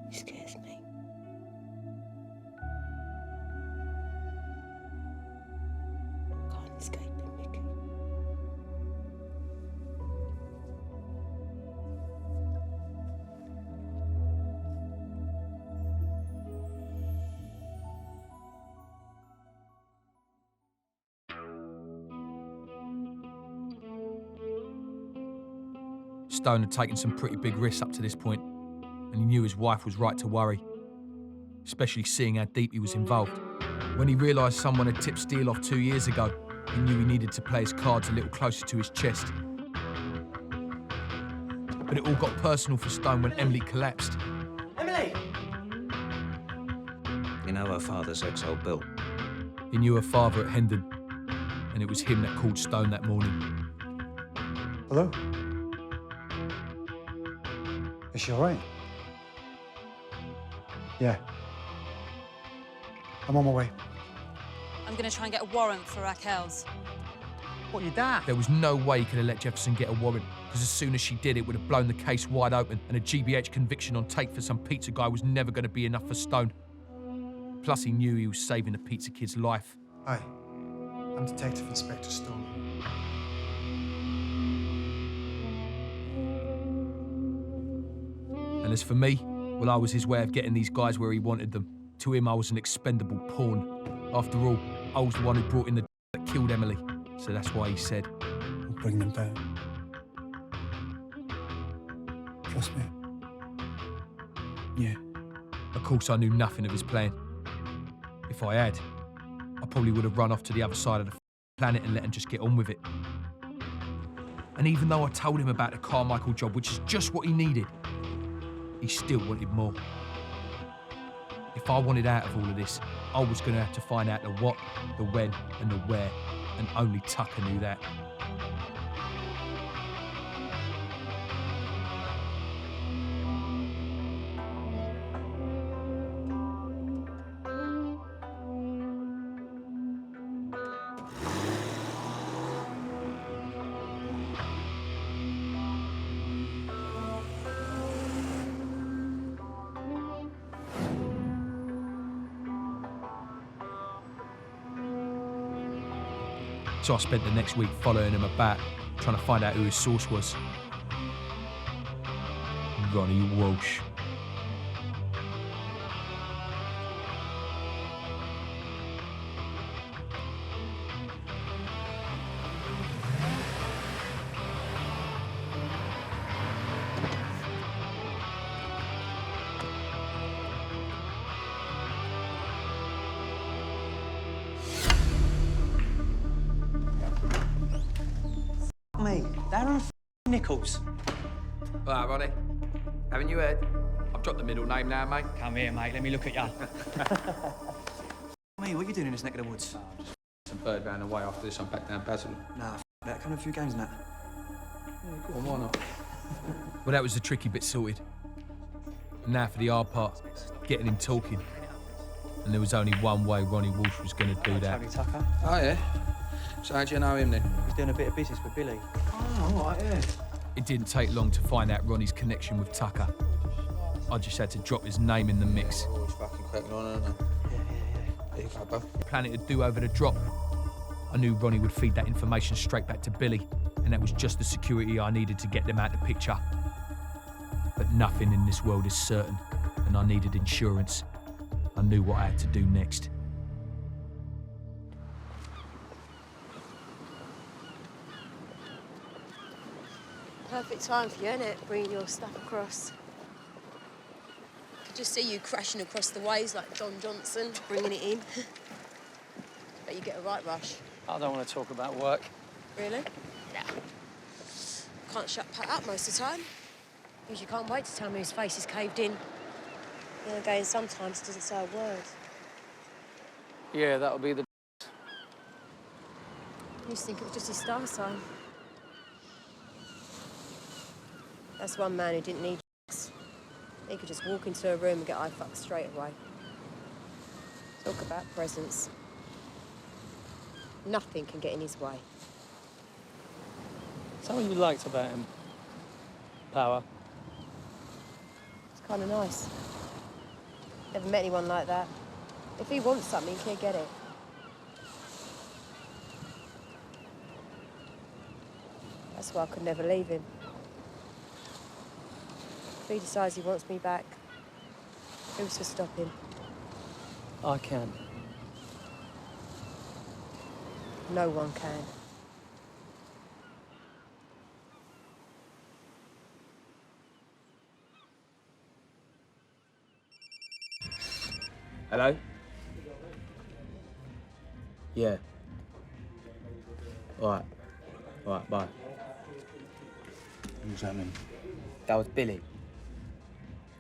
He scares me. Can't escape him, Mickey. Stone had taken some pretty big risks up to this point, and he knew his wife was right to worry, especially seeing how deep he was involved. When he realised someone had tipped Steele off 2 years ago, he knew he needed to play his cards a little closer to his chest. But it all got personal for Stone when Emily collapsed. Emily! You know her father's ex-old Bill. He knew her father at Hendon, and it was him that called Stone that morning. Hello? Is she all right? Yeah. I'm on my way. I'm going to try and get a warrant for Raquel's. What, your dad? There was no way he could have let Jefferson get a warrant, because as soon as she did, it would have blown the case wide open, and a GBH conviction on tape for some pizza guy was never going to be enough for Stone. Plus, he knew he was saving the pizza kid's life. Hi. I'm Detective Inspector Stone. And as for me, well, I was his way of getting these guys where he wanted them. To him, I was an expendable pawn. After all, I was the one who brought in the that killed Emily. So that's why he said, We'll bring them down. Trust me. yeah. Of course, I knew nothing of his plan. If I had, I probably would have run off to the other side of the planet and let him just get on with it. And even though I told him about the Carmichael job, which is just what he needed, he still wanted more. If I wanted out of all of this, I was going to have to find out the what, the when, and the where, and only Tucker knew that. So I spent the next week following him about, trying to find out who his source was. Ronnie Walsh. Me, Darren Nichols. All right, Ronnie. Haven't you heard? I've dropped the middle name now, mate. Come here, mate. Let me look at you. Me, what are you doing in this neck of the woods? Some bird round the way after this. I'm back down Basil. Nah, that. Come to a few games and that. Go on, why not? Well, that was the tricky bit sorted. And now for the hard part, getting him talking. And there was only one way Ronnie Walsh was going to do that. Tony Tucker. Oh, yeah? So how do you know him, then? He's doing a bit of business with Billy. Oh, all right, yeah. It didn't take long to find out Ronnie's connection with Tucker. I just had to drop his name in the mix. Always fucking cracking on, aren't they? Yeah. There you go, bub. Planning to do over the drop. I knew Ronnie would feed that information straight back to Billy, and that was just the security I needed to get them out of the picture. But nothing in this world is certain, and I needed insurance. I knew what I had to do next. Perfect time for you, innit? Bringing your stuff across. I could just see you crashing across the ways like Don Johnson, bringing it in. Bet you get a right rush. I don't want to talk about work. Really? Yeah. Can't shut Pat up most of the time. Usually can't wait to tell me his face is caved in. Then again, sometimes doesn't say a word. Yeah, that'll be the... I used to think it was just his star sign. That's one man who didn't need drugs. He could just walk into a room and get eye fucked straight away. Talk about presence. Nothing can get in his way. Is that what you liked about him? Power? It's kind of nice. Never met anyone like that. If he wants something, he'll get it. That's why I could never leave him. If he decides he wants me back, who's to stop him? I can. No one can. Hello? Yeah. All right. All right, bye. Who's that mean? That was Billy.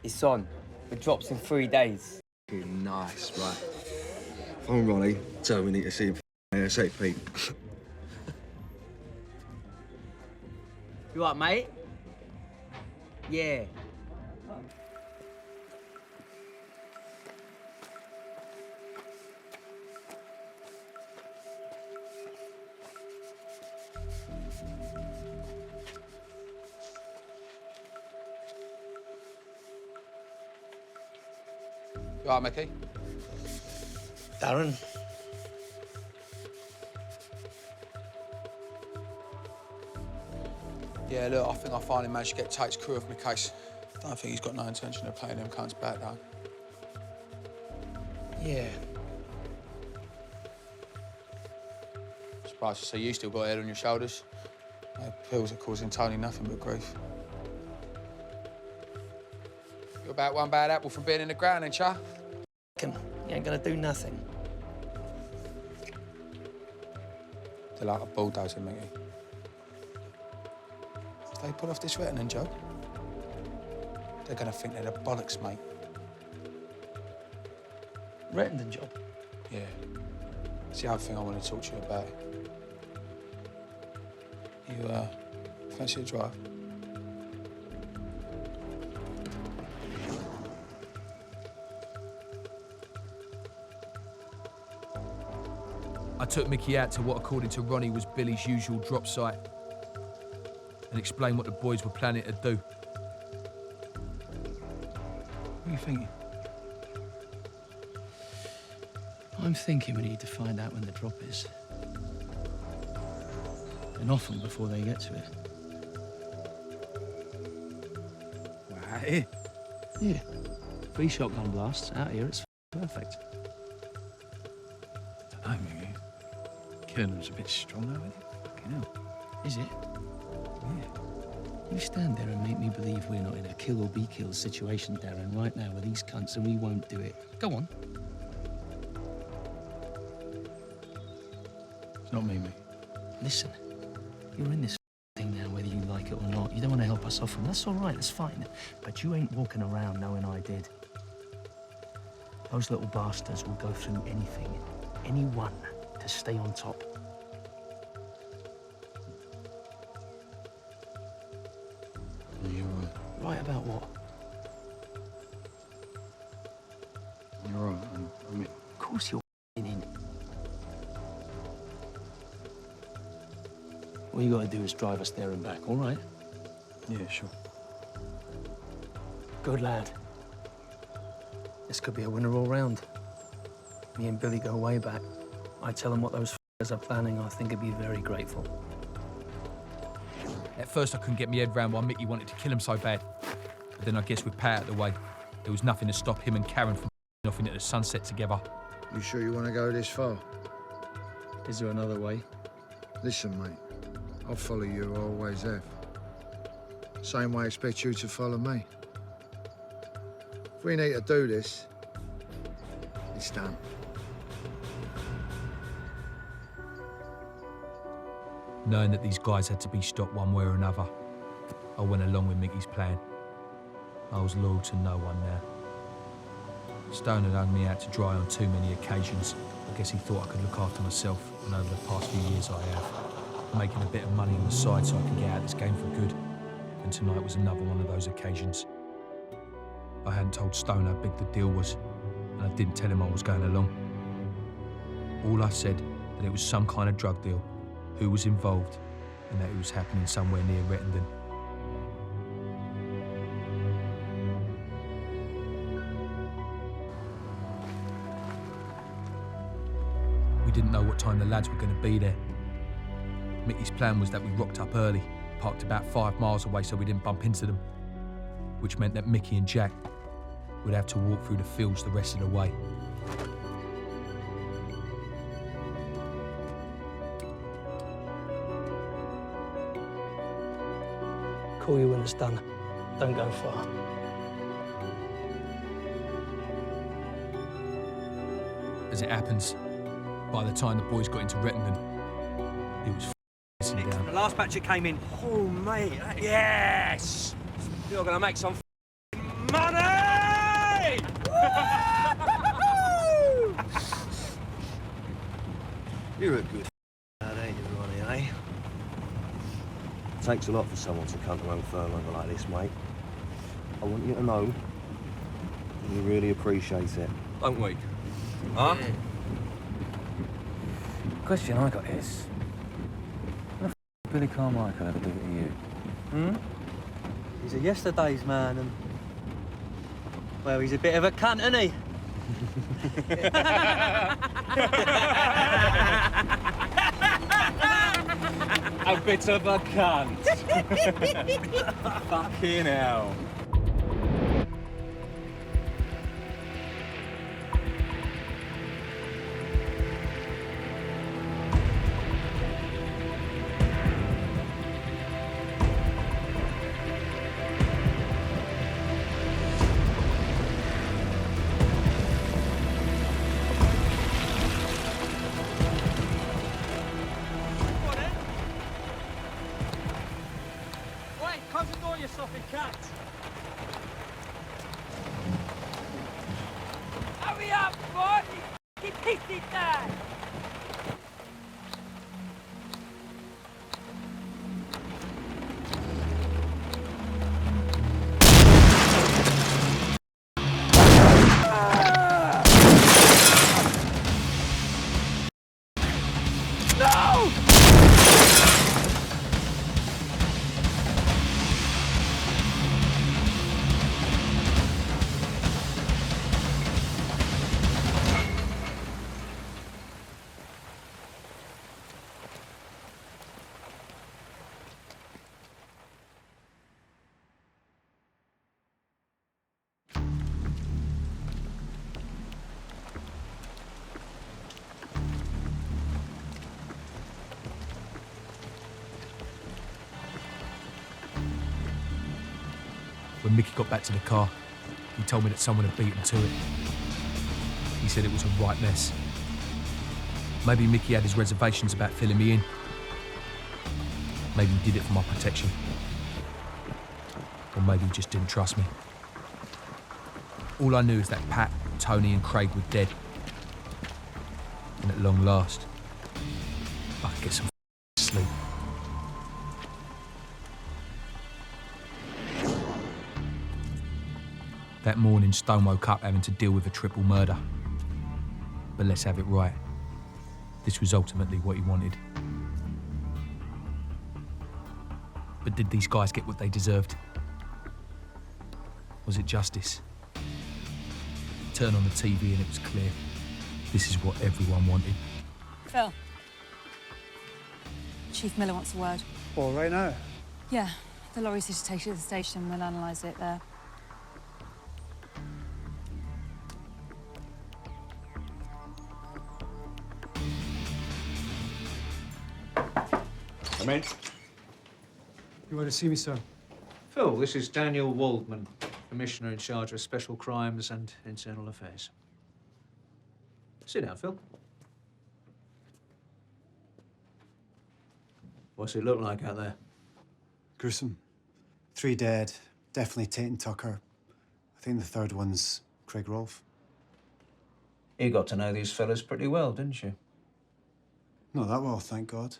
It's on. It drops in 3 days. Nice, right. If I'm Ronnie, tell me we need to see him ASAP. You all right, mate? Yeah. You all right, Mickey? Darren? Yeah, look, I think I finally managed to get Tate's crew off my case. I don't think he's got no intention of playing them cunts back, though. Yeah. Surprised to see you still got a head on your shoulders. Pills are causing Tony nothing but grief. You're about one bad apple from being in the ground, ain't ya? You ain't gonna do nothing. They're like a bulldozer, Mickey. If they pull off this Retton job, they're gonna think they're the bollocks, mate. Rettenden job? Yeah. It's the other thing I want to talk to you about. You, fancy a drive? I took Mickey out to what, according to Ronnie, was Billy's usual drop site and explained what the boys were planning to do. What are you thinking? I'm thinking we need to find out when the drop is. And often before they get to it. Right. Yeah. 3 shotgun blasts out here, it's perfect. I don't know, Mickey. Killing them's a bit strong, though, isn't it? Fucking hell. Is it? Yeah. You stand there and make me believe we're not in a kill or be killed situation, Darren, right now with these cunts, and we won't do it. Go on. It's not me, Mickey. Listen, you're in this thing now, whether you like it or not. You don't want to help us off from. That's all right, that's fine. But you ain't walking around knowing I did. Those little bastards will go through anything, anyone, to stay on top. You're right. Right about what? You're right. I mean, of course you're in. All you got to do is drive us there and back, all right? yeah, sure. Good lad. This could be a winner all round. Me and Billy go way back. I tell them what those f***ers are planning, I think he'd be very grateful. At first, I couldn't get my head round why Mickey wanted to kill him so bad. But then I guess with Pat out of the way, there was nothing to stop him and Karen from off into the sunset together. You sure you want to go this far? Is there another way? Listen, mate. I'll follow you, I always have. Same way I expect you to follow me. If we need to do this, it's done. Knowing that these guys had to be stopped one way or another, I went along with Mickey's plan. I was loyal to no one now. Stone had hung me out to dry on too many occasions. I guess he thought I could look after myself, and over the past few years I have. Making a bit of money on the side so I could get out of this game for good. And tonight was another one of those occasions. I hadn't told Stone how big the deal was, and I didn't tell him I was going along. All I said, that it was some kind of drug deal, who was involved, and that it was happening somewhere near Rettendon. We didn't know what time the lads were going to be there. Mickey's plan was that we rocked up early, parked about 5 miles away so we didn't bump into them, which meant that Mickey and Jack would have to walk through the fields the rest of the way. Call you when it's done. Don't go far. As it happens, by the time the boys got into Rettendon, it was f***ing down. The last batch that came in. Oh, mate. Yes! You're gonna make some money! You're a good lad, ain't you, Ronnie, eh? Takes a lot for someone to come to own firm over like this, mate. I want you to know we really appreciate it. Don't we? Huh? Yeah. Question I got is, what the f Billy Carmichael ever do it to you? Hmm? He's a yesterday's man, and well, he's a bit of a cunt, isn't he? A bit of a cunt. Fucking hell. Hurry up, boy! Keep it down! When Mickey got back to the car, he told me that someone had beaten to it. He said it was a right mess. Maybe Mickey had his reservations about filling me in. Maybe he did it for my protection. Or maybe he just didn't trust me. All I knew is that Pat, Tony and Craig were dead. And at long last, I could get some sleep. That morning, Stone woke up having to deal with a triple murder. But let's have it right. This was ultimately what he wanted. But did these guys get what they deserved? Was it justice? Turn on the TV and it was clear. This is what everyone wanted. Phil. Chief Miller wants a word. Well, right now? Yeah, the lorry's here to take you to the station. We'll analyse it there. in. You want to see me, sir? Phil, this is Daniel Waldman, Commissioner in charge of Special Crimes and Internal Affairs. Sit down, Phil. What's it look like out there? Gruesome. 3 dead. Definitely Tate and Tucker. I think the third one's Craig Rolfe. You got to know these fellas pretty well, didn't you? Not that well, thank God.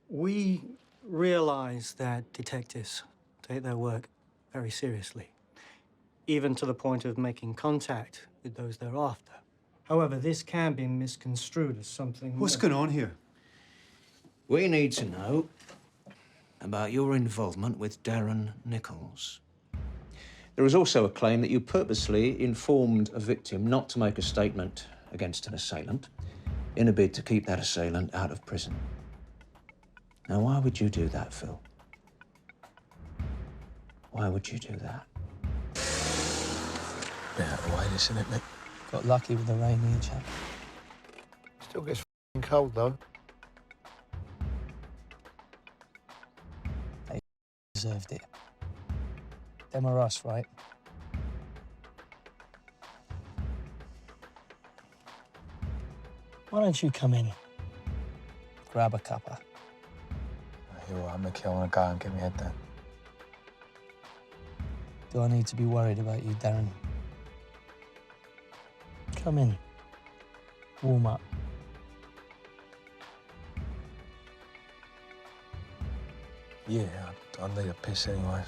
We realise that detectives take their work very seriously, even to the point of making contact with those they're after. However, this can be misconstrued as something What's going on here? We need to know about your involvement with Darren Nichols. There is also a claim that you purposely informed a victim not to make a statement against an assailant in a bid to keep that assailant out of prison. Now, why would you do that, Phil? Why would you do that? Bit out of the way, this, isn't it, Mick? Got lucky with the rain here, chap. Still gets f***ing cold, though. They deserved it. Them are us, right? Why don't you come in? Grab a cuppa. You're all right, Mickey. I want to go and get my head down. Do I need to be worried about you, Darren? Come in. Warm up. Yeah, I need a piss anyway.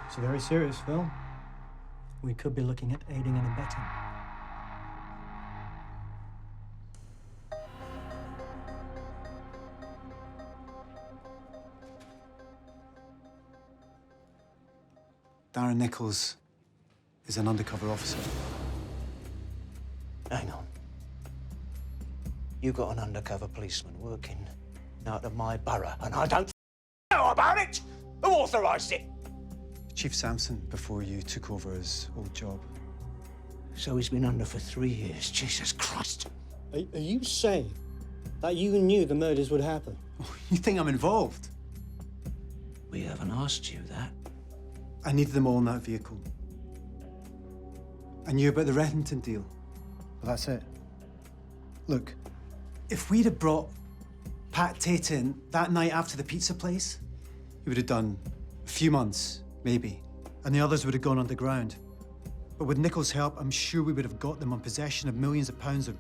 It's very serious, Phil. We could be looking at aiding and abetting. Darren Nichols is an undercover officer. Hang on. You got an undercover policeman working out of my borough, and I don't know about it! Who authorised it? Chief Sampson, before you took over his old job. So he's been under for 3 years. Jesus Christ. Are you saying that you knew the murders would happen? Oh, you think I'm involved? We haven't asked you that. I needed them all in that vehicle. I knew about the Reddington deal. Well, that's it. Look, if we'd have brought Pat Tate in that night after the pizza place, he would have done a few months, maybe, and the others would have gone underground. But with Nichols' help, I'm sure we would have got them on possession of millions of pounds of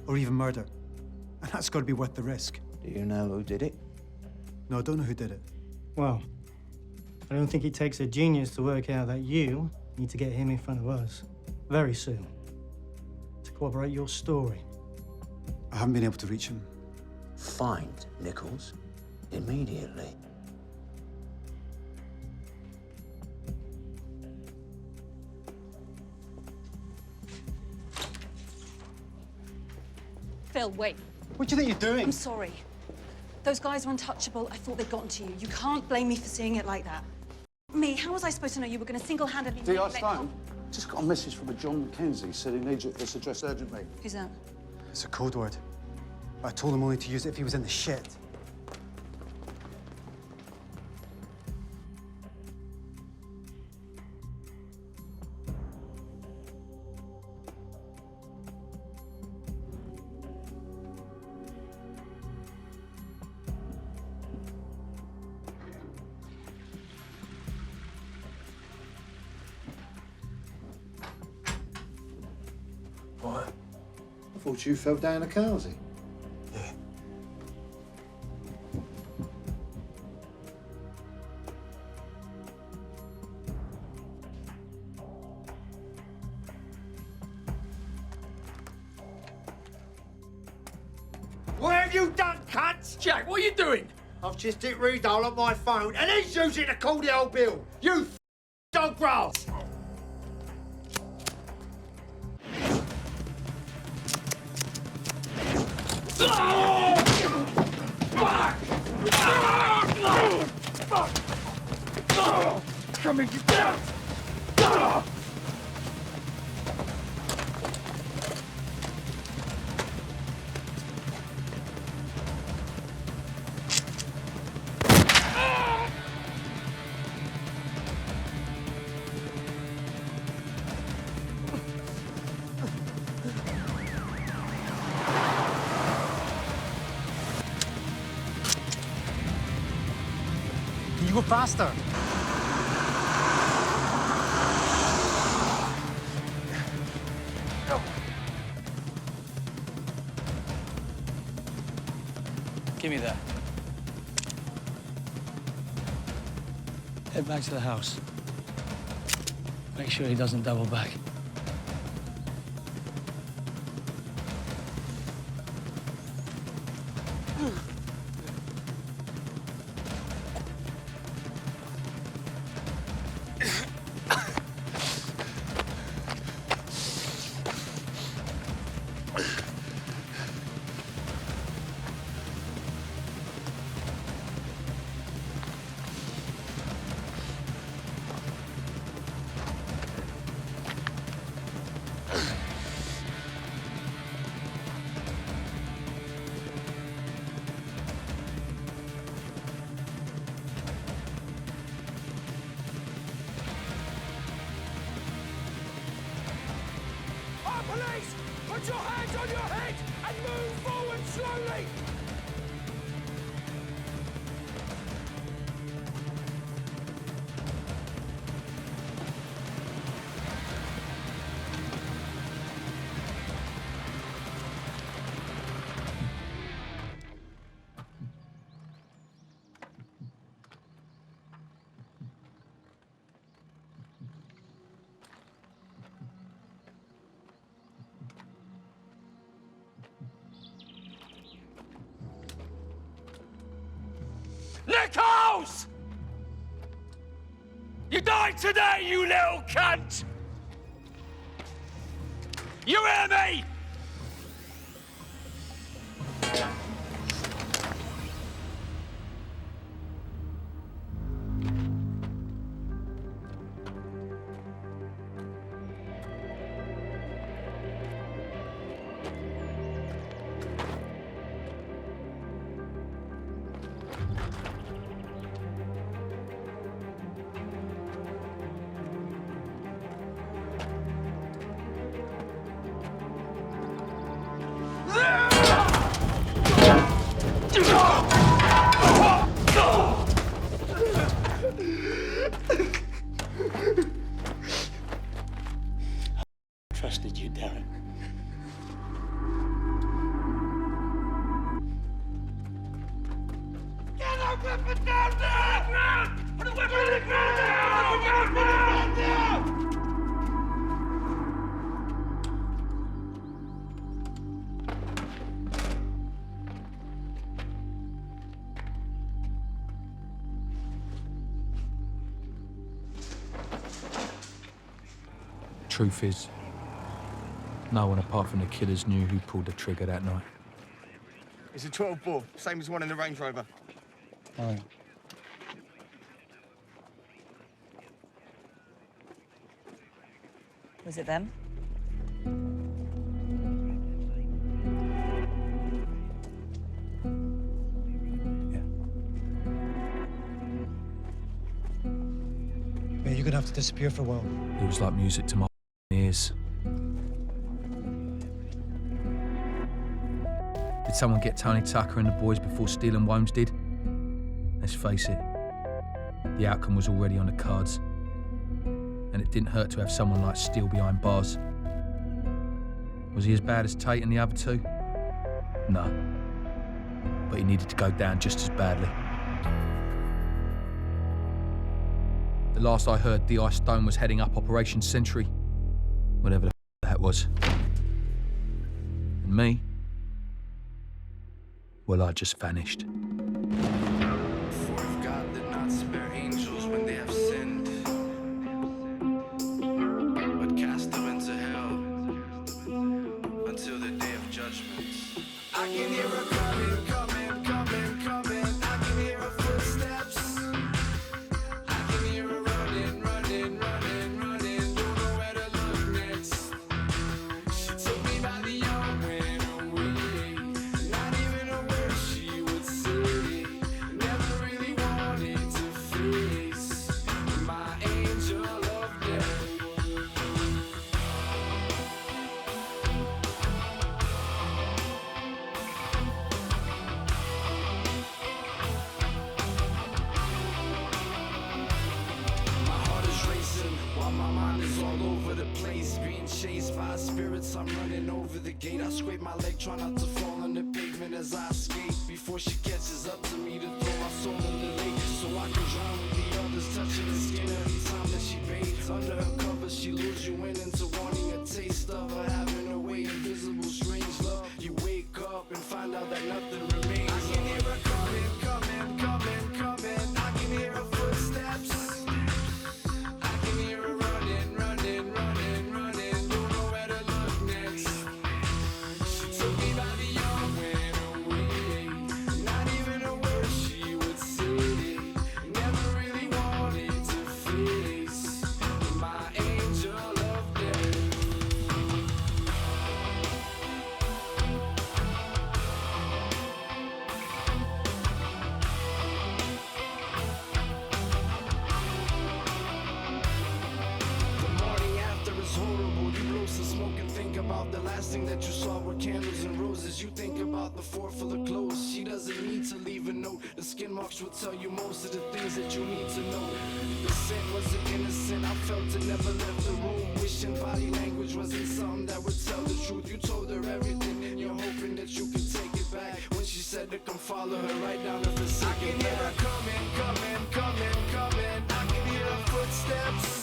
or even murder. And that's got to be worth the risk. Do you know who did it? No, I don't know who did it. Well, I don't think it takes a genius to work out that you need to get him in front of us very soon to corroborate your story. I haven't been able to reach him. Find Nichols immediately. Phil, wait. What do you think you're doing? I'm sorry. Those guys were untouchable. I thought they'd gotten to you. You can't blame me for seeing it like that. Me, how was I supposed to know you were going to single-handedly... D.I. Stone, just got a message from a John Mackenzie. Said he needs you at this address urgently. Who's that? It's a code word. I told him only to use it if he was in the shit. What? I thought you fell down a carsey. Yeah. What have you done, cunt? Jack, what are you doing? I've just hit redial on my phone and he's using it to call the old bill. You dog grass. Come here, you down! Can you go faster? Give me that. Head back to the house. Make sure he doesn't double back. Police! Put your hands on your head and move forward slowly! Nichols! You died today, you little cunt! You hear me? Trusted you, damn it. Get a weapon down there! Put a weapon on the ground now! Put a weapon on the ground now! Truth is, no one apart from the killers knew who pulled the trigger that night. It's a 12 bore, same as one in the Range Rover. Oh. Was it them? Mate, you're gonna have to disappear for a while. It was like music to my ears. Did someone get Tony Tucker and the boys before Steele and Womes did? Let's face it, the outcome was already on the cards. And it didn't hurt to have someone like Steele behind bars. Was he as bad as Tate and the other two? No. But he needed to go down just as badly. The last I heard, D.I. Stone was heading up Operation Sentry. Whatever the that was. And me? Well, I just vanished. For if God did not spare angels when they have sinned, but cast them into hell until the day of judgment. I can hear her coming, coming, coming, coming. I can hear her footsteps. I can hear her running, running, running, running. Don't know where to look next. She took me by the arm, went away. Not even a word she would say. Never really wanted to face my angel of death. My heart is racing while my mind is all over the place. Being chased by spirits, I'm running over the gate. I scrape my leg, try not to fall on the pavement as I escape. Before she catches up to me to throw my soul in the lake, so I can drown with the others, touching the skin every time that she bathes. Under her cover, she lures you in into wanting a taste of her, having her way invisible, strange love. You wake up and find out that nothing remains. I can hear her coming, coming, coming, coming. I can hear her footsteps. I can hear her running, running, running, running. Don't know where to look next. She took me by the arm, went away. Not even a word she would say. Never really wanted to face my angel of death. The morning after is horrible. You blow some smoke and think about the last thing that you saw were candles and roses. You think about the floor full of clothes. She doesn't need to leave a note. The skin marks will tell you most of the things that you need to know. The scent wasn't innocent. I felt it, never left the room. Wishing body language wasn't something that would tell the truth. You told her everything and you're hoping that you can take it back. When she said to come follow her right down to the I can hear her coming, coming, coming, coming. I can hear her footsteps.